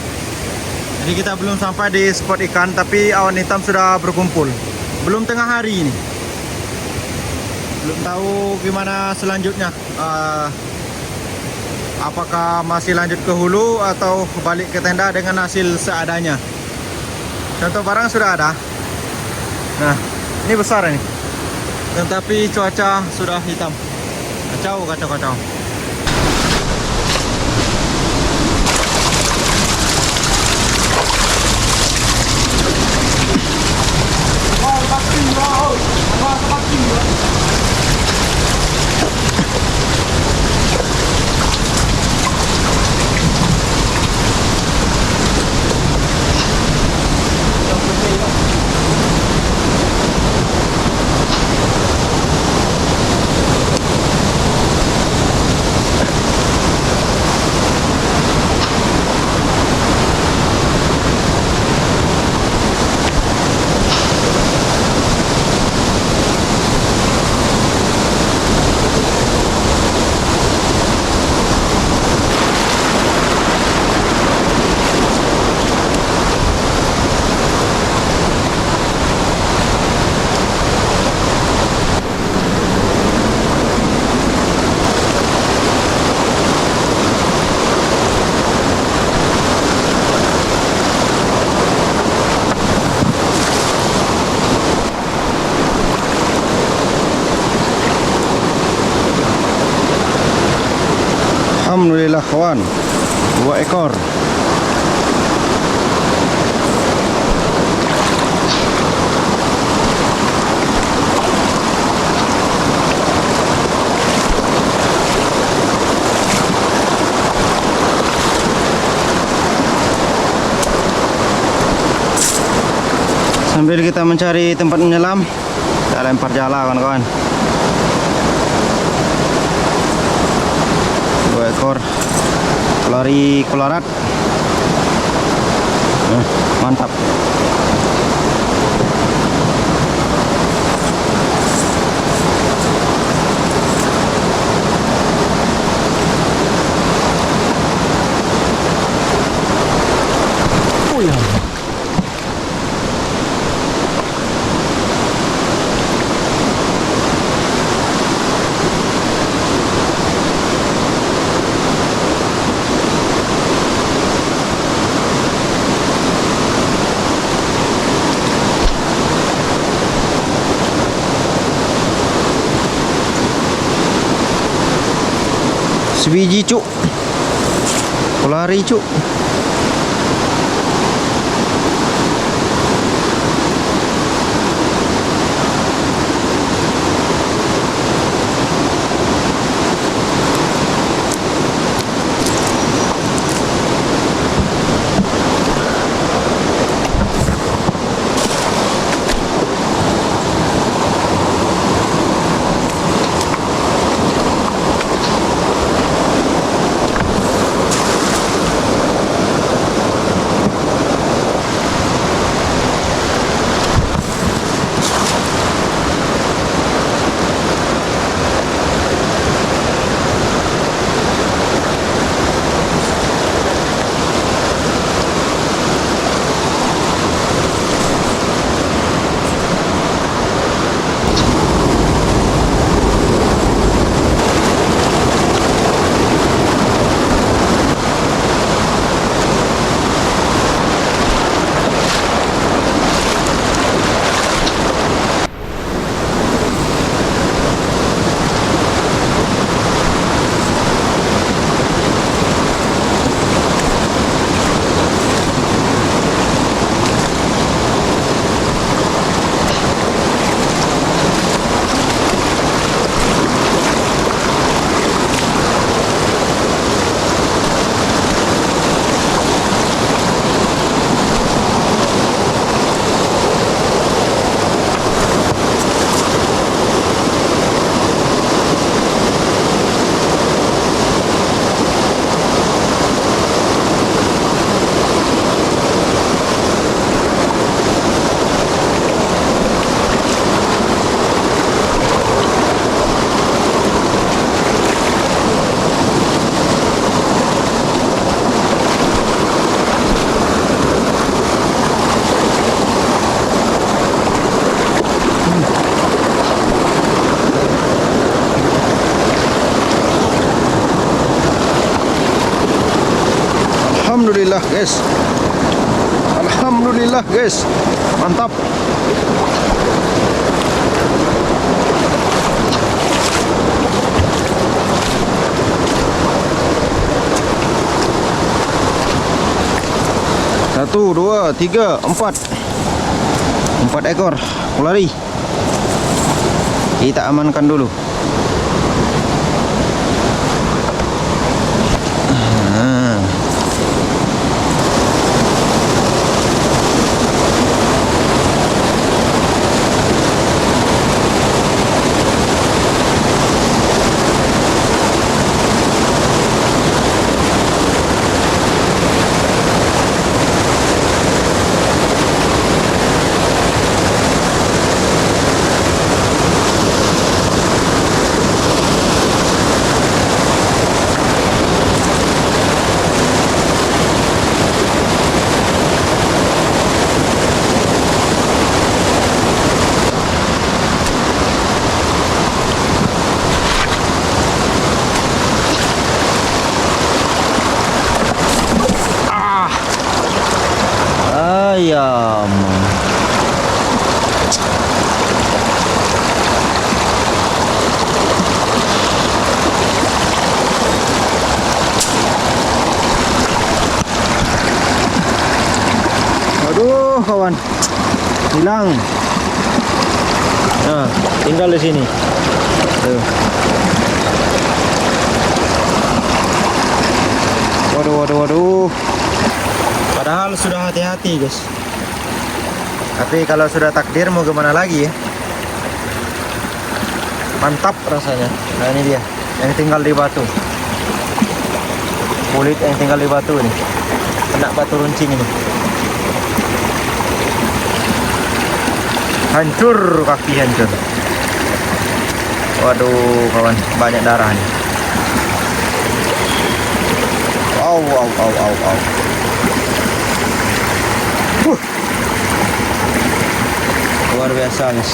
Jadi kita belum sampai di spot ikan, tapi awan hitam sudah berkumpul. Belum tengah hari ini. Belum tahu gimana selanjutnya. Apakah masih lanjut ke hulu atau balik ke tenda dengan hasil seadanya. Contoh barang sudah ada. Nah, ini besar ini. Tetapi cuaca sudah hitam. Kacau, kacau, kacau. Alhamdulillah kawan, 2 ekor. Sambil kita mencari tempat menyelam, kita lempar jala kawan-kawan. 2 ekor kelari kolarat. Mantap. Oh ya. Sebiji cuk. Kelari cuk. Alhamdulillah guys. Alhamdulillah guys. Mantap. Satu, dua, tiga, empat. 4 ekor ular. Kita amankan dulu. Ayam. Aduh kawan, hilang. Nah, tinggal di sini. Tuh. Waduh, waduh, waduh. Padahal sudah hati-hati guys. Tapi kalau sudah takdir mau gimana lagi ya. Mantap rasanya. Nah ini dia, yang tinggal di batu. Kulit yang tinggal di batu ini. Kena batu runcing ini. Hancur kaki, hancur. Waduh kawan, banyak darah nih. Wow, wow, wow, wow, wow. Luar biasa guys.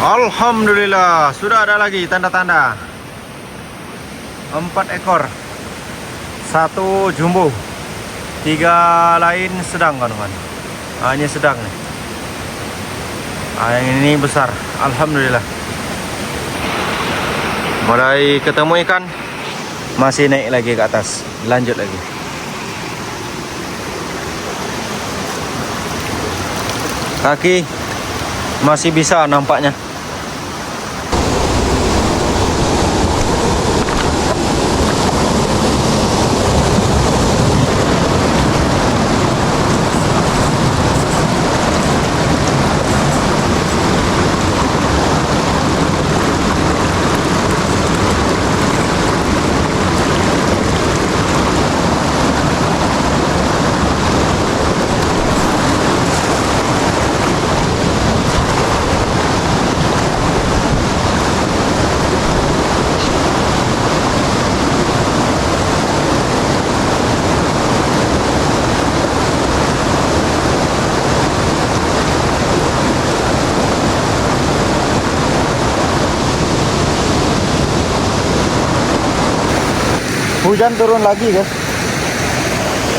Alhamdulillah, sudah ada lagi tanda-tanda. 4 ekor. 1 jumbo. 3 lain sedang kawan-kawan. Ini sedang nih. Yang ini besar. Alhamdulillah. Mulai ketemu ikan, masih naik lagi ke atas. Lanjut lagi. Kaki masih bisa nampaknya. Hujan turun lagi guys.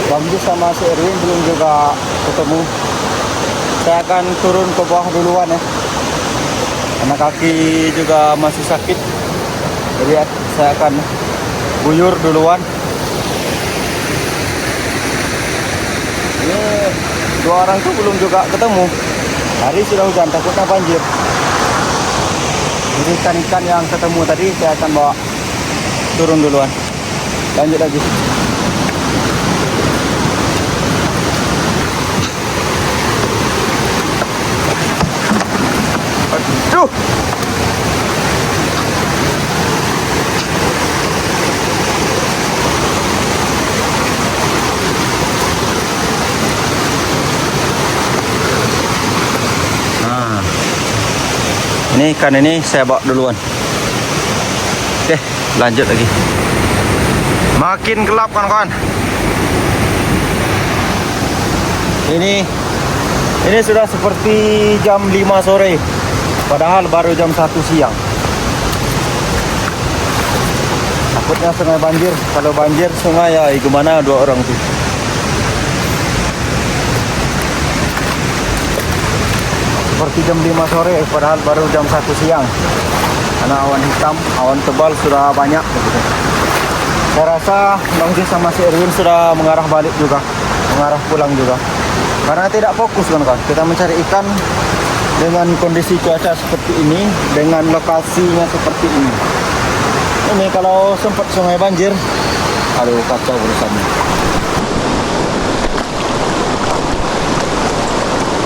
Bang Jus sama si Erwin belum juga ketemu. Saya akan turun ke bawah duluan ya, karena kaki juga masih sakit. Jadi saya akan buyur duluan. Ini 2 orang tuh belum juga ketemu. Hari sudah hujan, takutnya banjir. Jadi ikan-ikan yang ketemu tadi saya akan bawa turun duluan. Lanjut lagi. Aduh. Nah, ini ikan ini saya bawa duluan. Oke, lanjut lagi. Makin gelap kawan-kawan. Ini sudah seperti jam 5 sore. Padahal baru jam 1 siang. Takutnya sungai banjir. Kalau banjir sungai ya gimana 2 orang tuh. Seperti jam 5 sore padahal baru jam 1 siang. Karena awan hitam, awan tebal sudah banyak begitu. Saya rasa Bang Jus sama si Erwin sudah mengarah balik juga, mengarah pulang juga. Karena tidak fokus kan, kita mencari ikan dengan kondisi cuaca seperti ini, dengan lokasinya seperti ini. Ini kalau sempat sungai banjir, aduh kacau urusannya.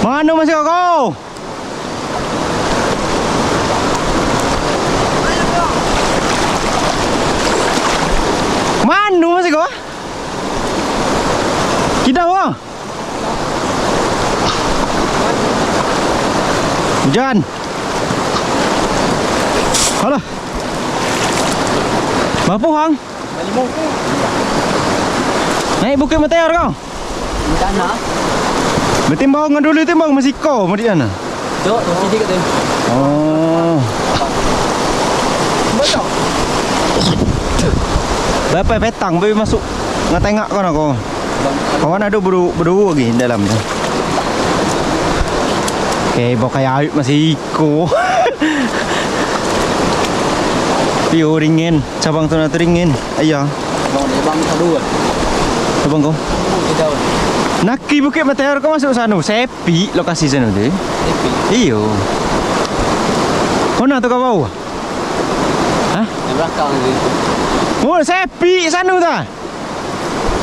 Mana masih kau? Manu masih kau? Kita wah. Hujan. Halo. Bapak Hang. Naik bukit meteor kau? Di sana. Bertimbang dulu timbang masih kau mau di sana. Dok, masih dikit tu. Oh. Betul. Berapa petang baru masuk ngetengak kau nak kau. Kawan ada berdua lagi dalam tu. Okay, bawa kayak ayut masih iko. Pio ringin, cabang tu nak ringin. Ayah. Bang kedua. Abang kau. Kita. Naki bukit meteor kau masuk sana. Sepi lokasi sana tu. Sepi. Iyo. Kau nak tu kau bau? Hah? Di belakang ni. Oh, sepi sana tu.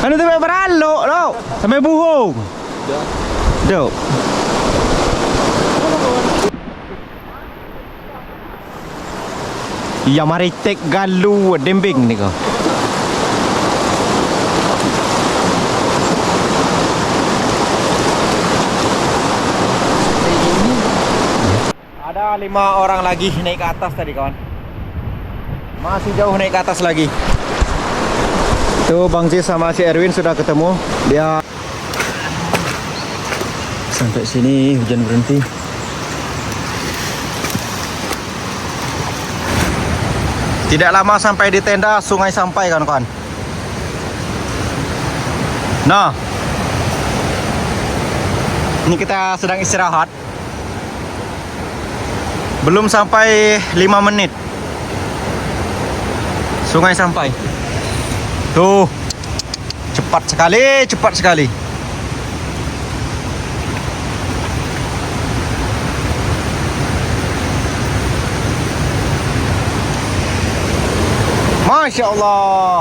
Sana tu beralok lo. Sampai buhung. Dok. Ya mari tek galu dembing ni kau. Ada 5 orang lagi naik ke atas tadi kawan. Masih jauh naik ke atas lagi. Tuh Bang Jis sama si Erwin sudah ketemu. Dia sampai sini hujan berhenti. Tidak lama sampai di tenda Sungai Sampai kawan-kawan. Nah, ini kita sedang istirahat. Belum sampai 5 menit Sungai Sampai. Tuh, cepat sekali, cepat sekali. Masya Allah.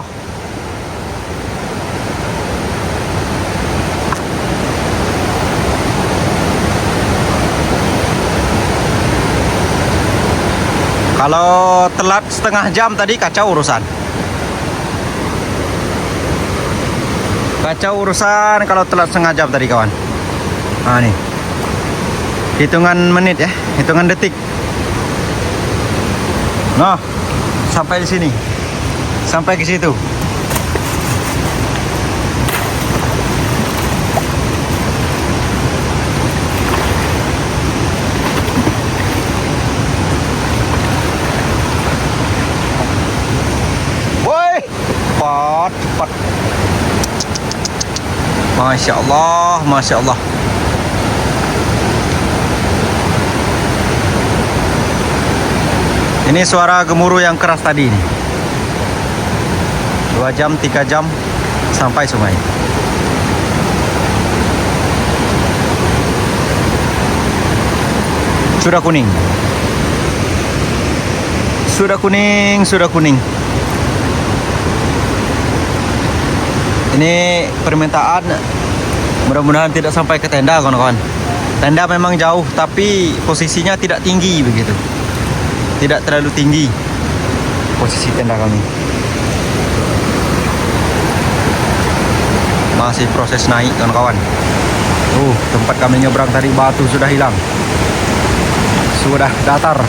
Kalau telat setengah jam tadi kacau urusan. Kacau urusan kalau telat setengah jam tadi kawan. Nah nih, hitungan menit ya, hitungan detik. Nah, sampai di sini, sampai ke situ. Woi, cepat, cepat. Masya Allah, Masya Allah. Ini suara gemuruh yang keras tadi nih. 2 jam, 3 jam sampai sungai. Sudah kuning. Sudah kuning, sudah kuning. Ini permintaan, mudah-mudahan tidak sampai ke tenda kawan-kawan. Tenda memang jauh tapi posisinya tidak tinggi begitu. Tidak terlalu tinggi posisi tenda kami. Masih proses naik kawan-kawan. Tempat kami nyebrang tadi batu sudah hilang. Sudah datar.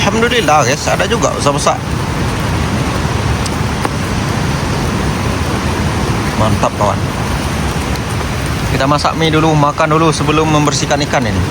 Alhamdulillah guys, ada juga besar-besar. Mantap kawan. Kita masak mie dulu, makan dulu sebelum membersihkan ikan ini.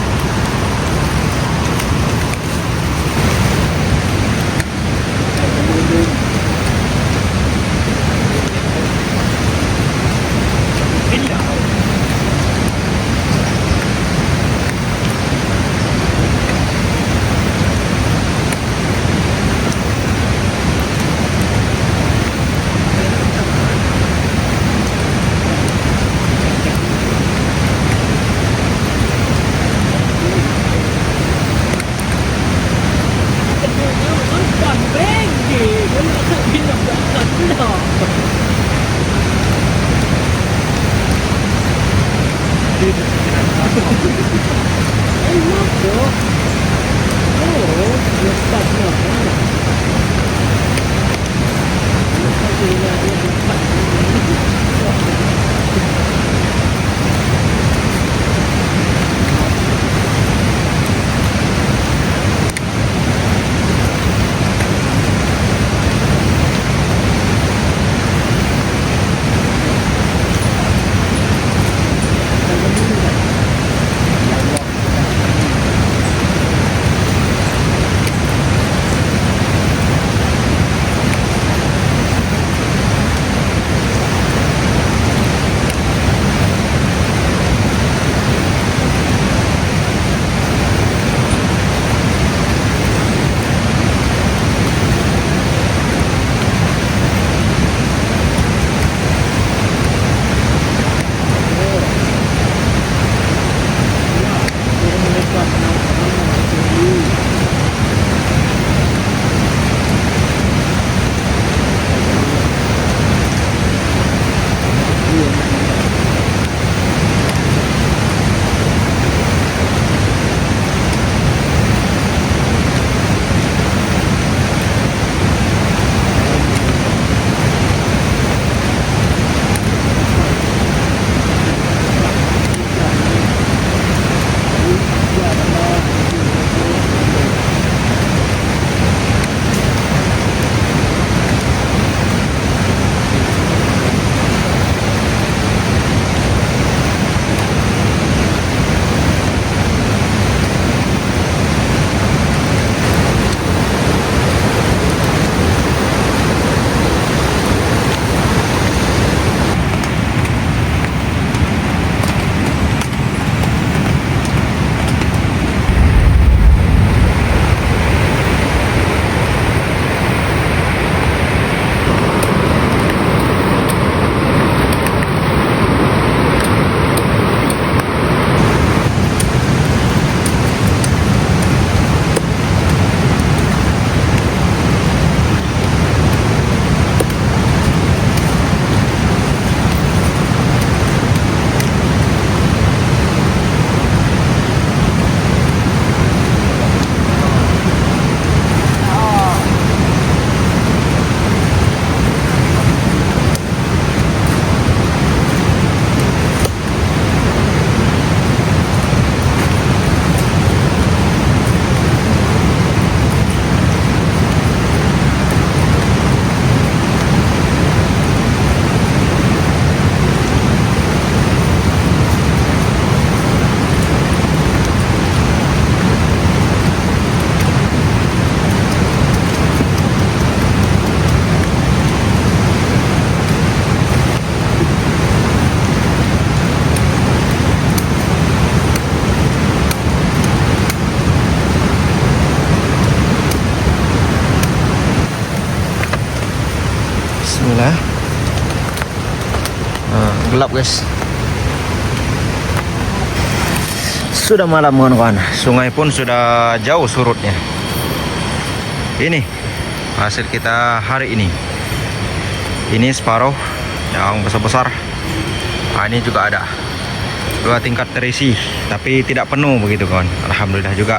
Gelap guys. Sudah malam kawan-kawan. Sungai pun sudah jauh surutnya. Ini hasil kita hari ini. Ini separuh yang besar-besar. Nah, ini juga ada 2 tingkat terisi, tapi tidak penuh begitu kawan. Alhamdulillah juga.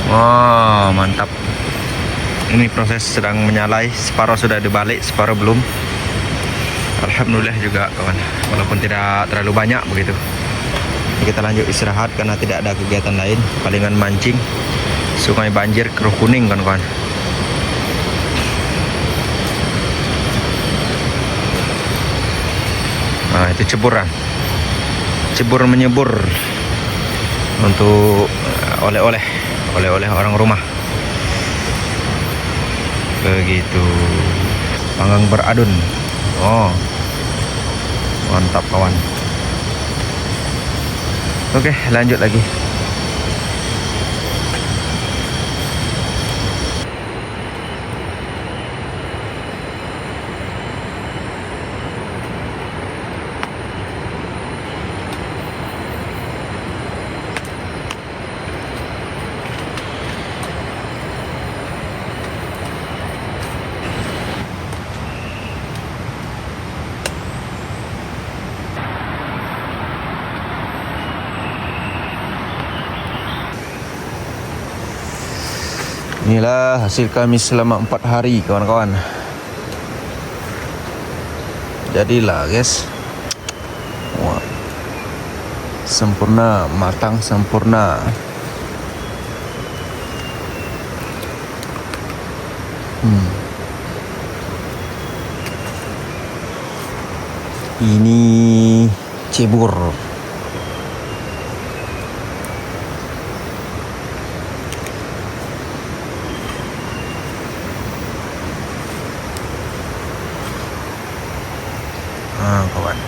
Wah, mantap. Ini proses sedang menyalai. Separuh sudah dibalik, separuh belum. Alhamdulillah juga kawan. Walaupun tidak terlalu banyak begitu. Kita lanjut istirahat karena tidak ada kegiatan lain. Palingan mancing. Sungai banjir keruh kuning kawan-kawan. Nah, itu ceburan. Cebur menyebur untuk oleh-oleh orang rumah. Begitu. Panggang beradun. Oh. Mantap kawan. Oke, lanjut lagi. Inilah hasil kami selama 4 hari kawan-kawan. Jadilah guys. Wah. Sempurna, matang sempurna. Ini cebur. Kawan.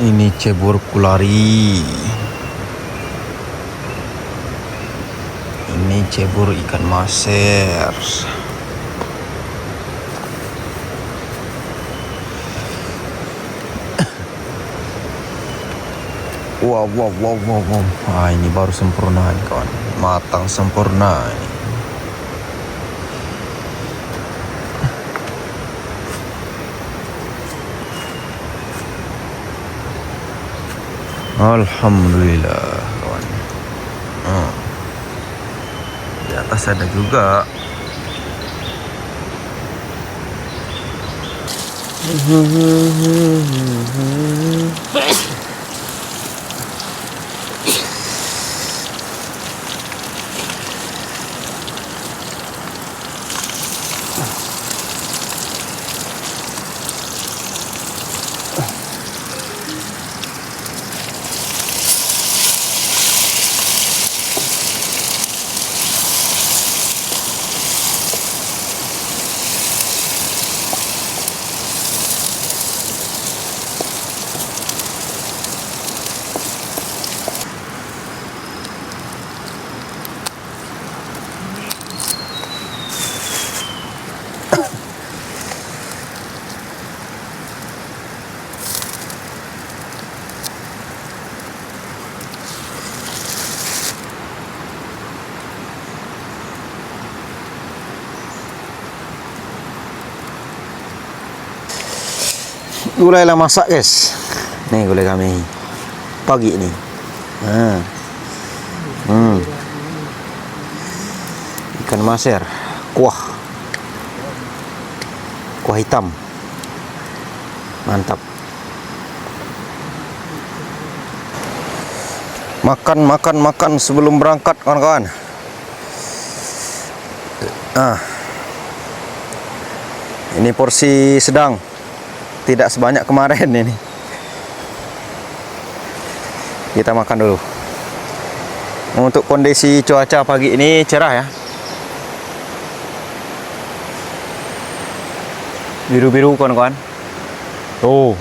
Ini cebur kulari. Ini cebur ikan maser. Wow. Ini baru sempurna nih kawan. Matang sempurna ini. Alhamdulillah kawan. Di atas ada juga. Gulai lah masak guys. Nih gulai kami pagi ini. Ikan maser, kuah hitam, mantap. Makan sebelum berangkat kawan-kawan. Ini porsi sedang. Tidak sebanyak kemarin ini. Kita makan dulu. Untuk kondisi cuaca pagi ini cerah ya. Biru-biru kawan-kawan. Tuh.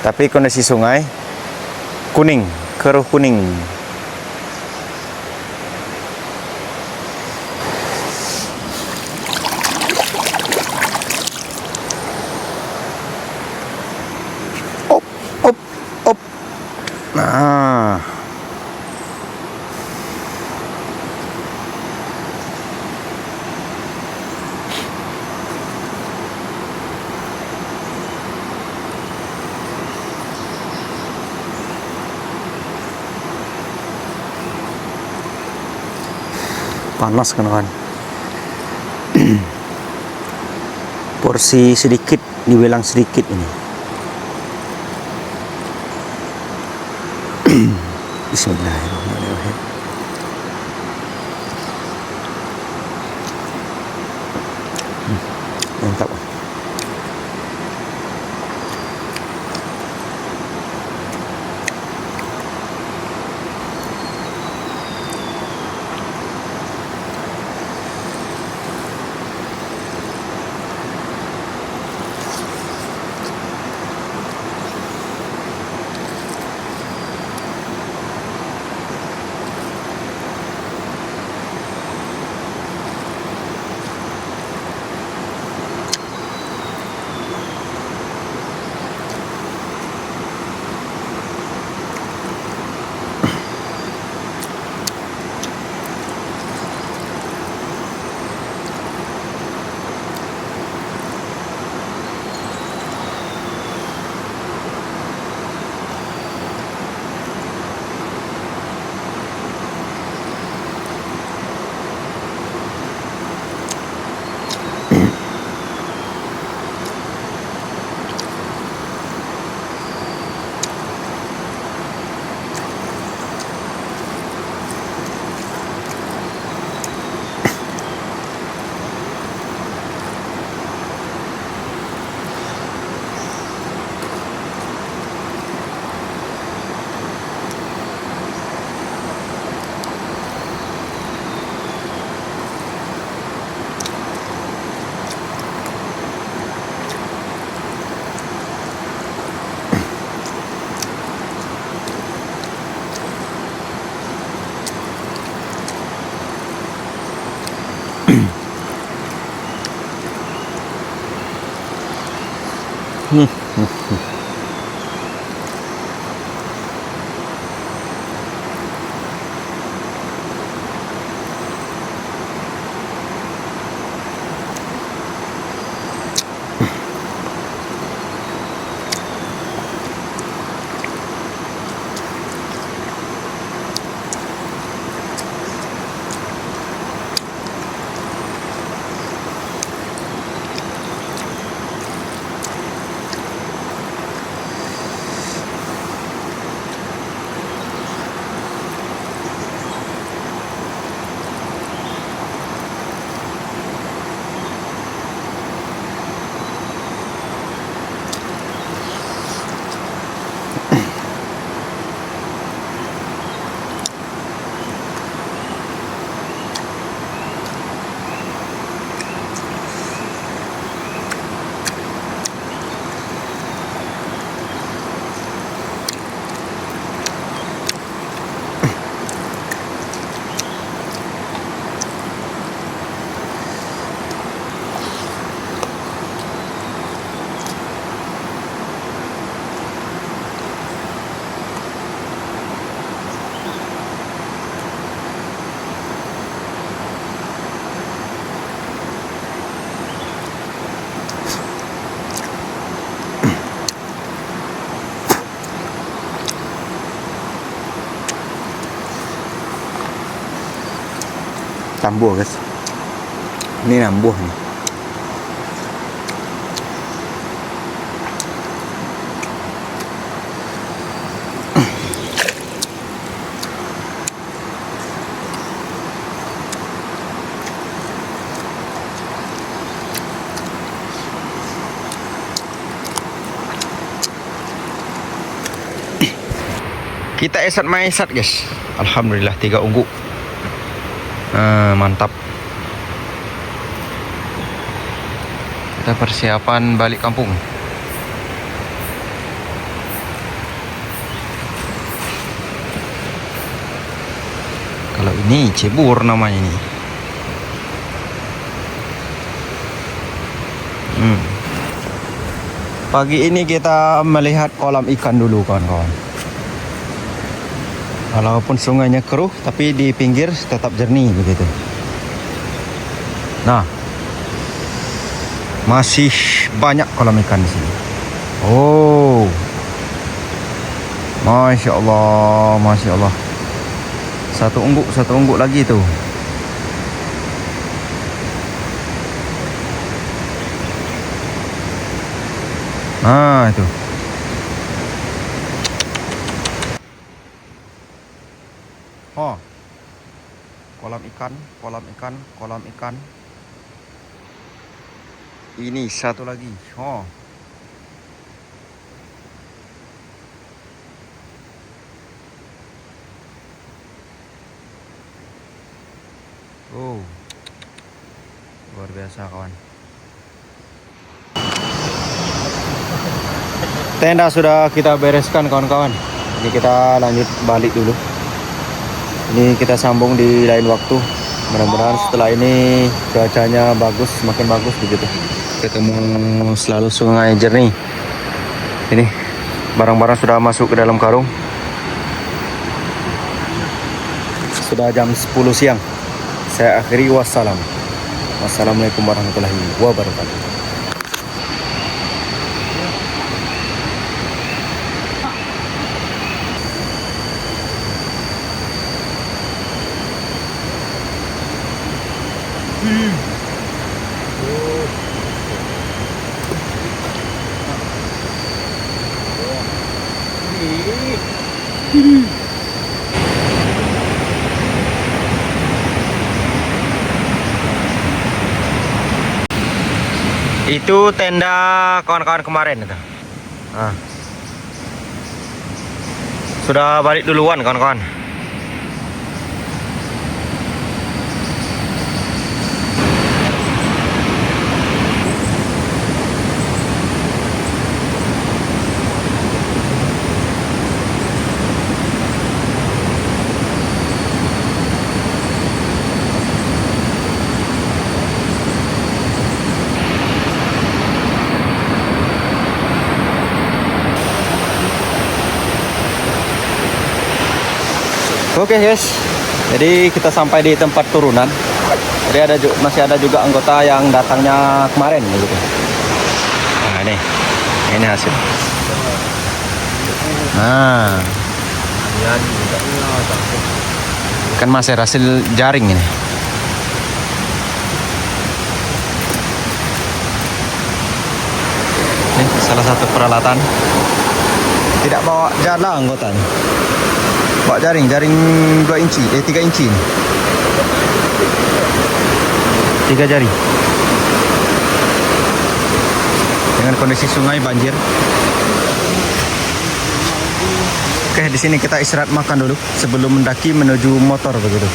Tapi kondisi sungai kuning, keruh kuning. Op, op, op. Nah. Panas kan. Porsi sedikit dibilang sedikit ini. Bismillahirrahmanirrahim. Mantap. Tambur guys, ini nambuh nih. Kita esat maesat guys, alhamdulillah 3 ungguk. Mantap. Kita persiapan balik kampung. Kalau ini cebur namanya ini. Pagi ini kita melihat kolam ikan dulu kawan-kawan. Walaupun sungainya keruh, tapi di pinggir tetap jernih begitu. Nah, masih banyak kolam ikan di sini. Oh, masya Allah, masya Allah. Satu ungguk lagi tuh. Nah itu. Oh, kolam ikan, kolam ikan, kolam ikan. Ini satu lagi. Oh. Oh. Luar biasa kawan. Tenda sudah kita bereskan kawan-kawan. Ini kita lanjut balik dulu. Ini kita sambung di lain waktu. Mudah-mudahan setelah ini cuacanya bagus, semakin bagus begitu. Ketemu selalu sungai jernih. Ini barang-barang sudah masuk ke dalam karung. Sudah jam 10 siang. Saya akhiri wassalam. Wassalamualaikum warahmatullahi wabarakatuh. Itu tenda kawan-kawan kemarin itu. Nah. Sudah balik duluan kawan-kawan. Oke guys, jadi kita sampai di tempat turunan. Jadi masih ada juga anggota yang datangnya kemarin gitu. Nah ini hasil. Nah, kan masih hasil jaring ini. Ini salah satu peralatan. Tidak bawa jala anggotanya. Bawa jaring 2 inci, 3 inci. 3 jari. Dengan kondisi sungai banjir. Oke, di sini kita istirahat makan dulu sebelum mendaki menuju motor begitu.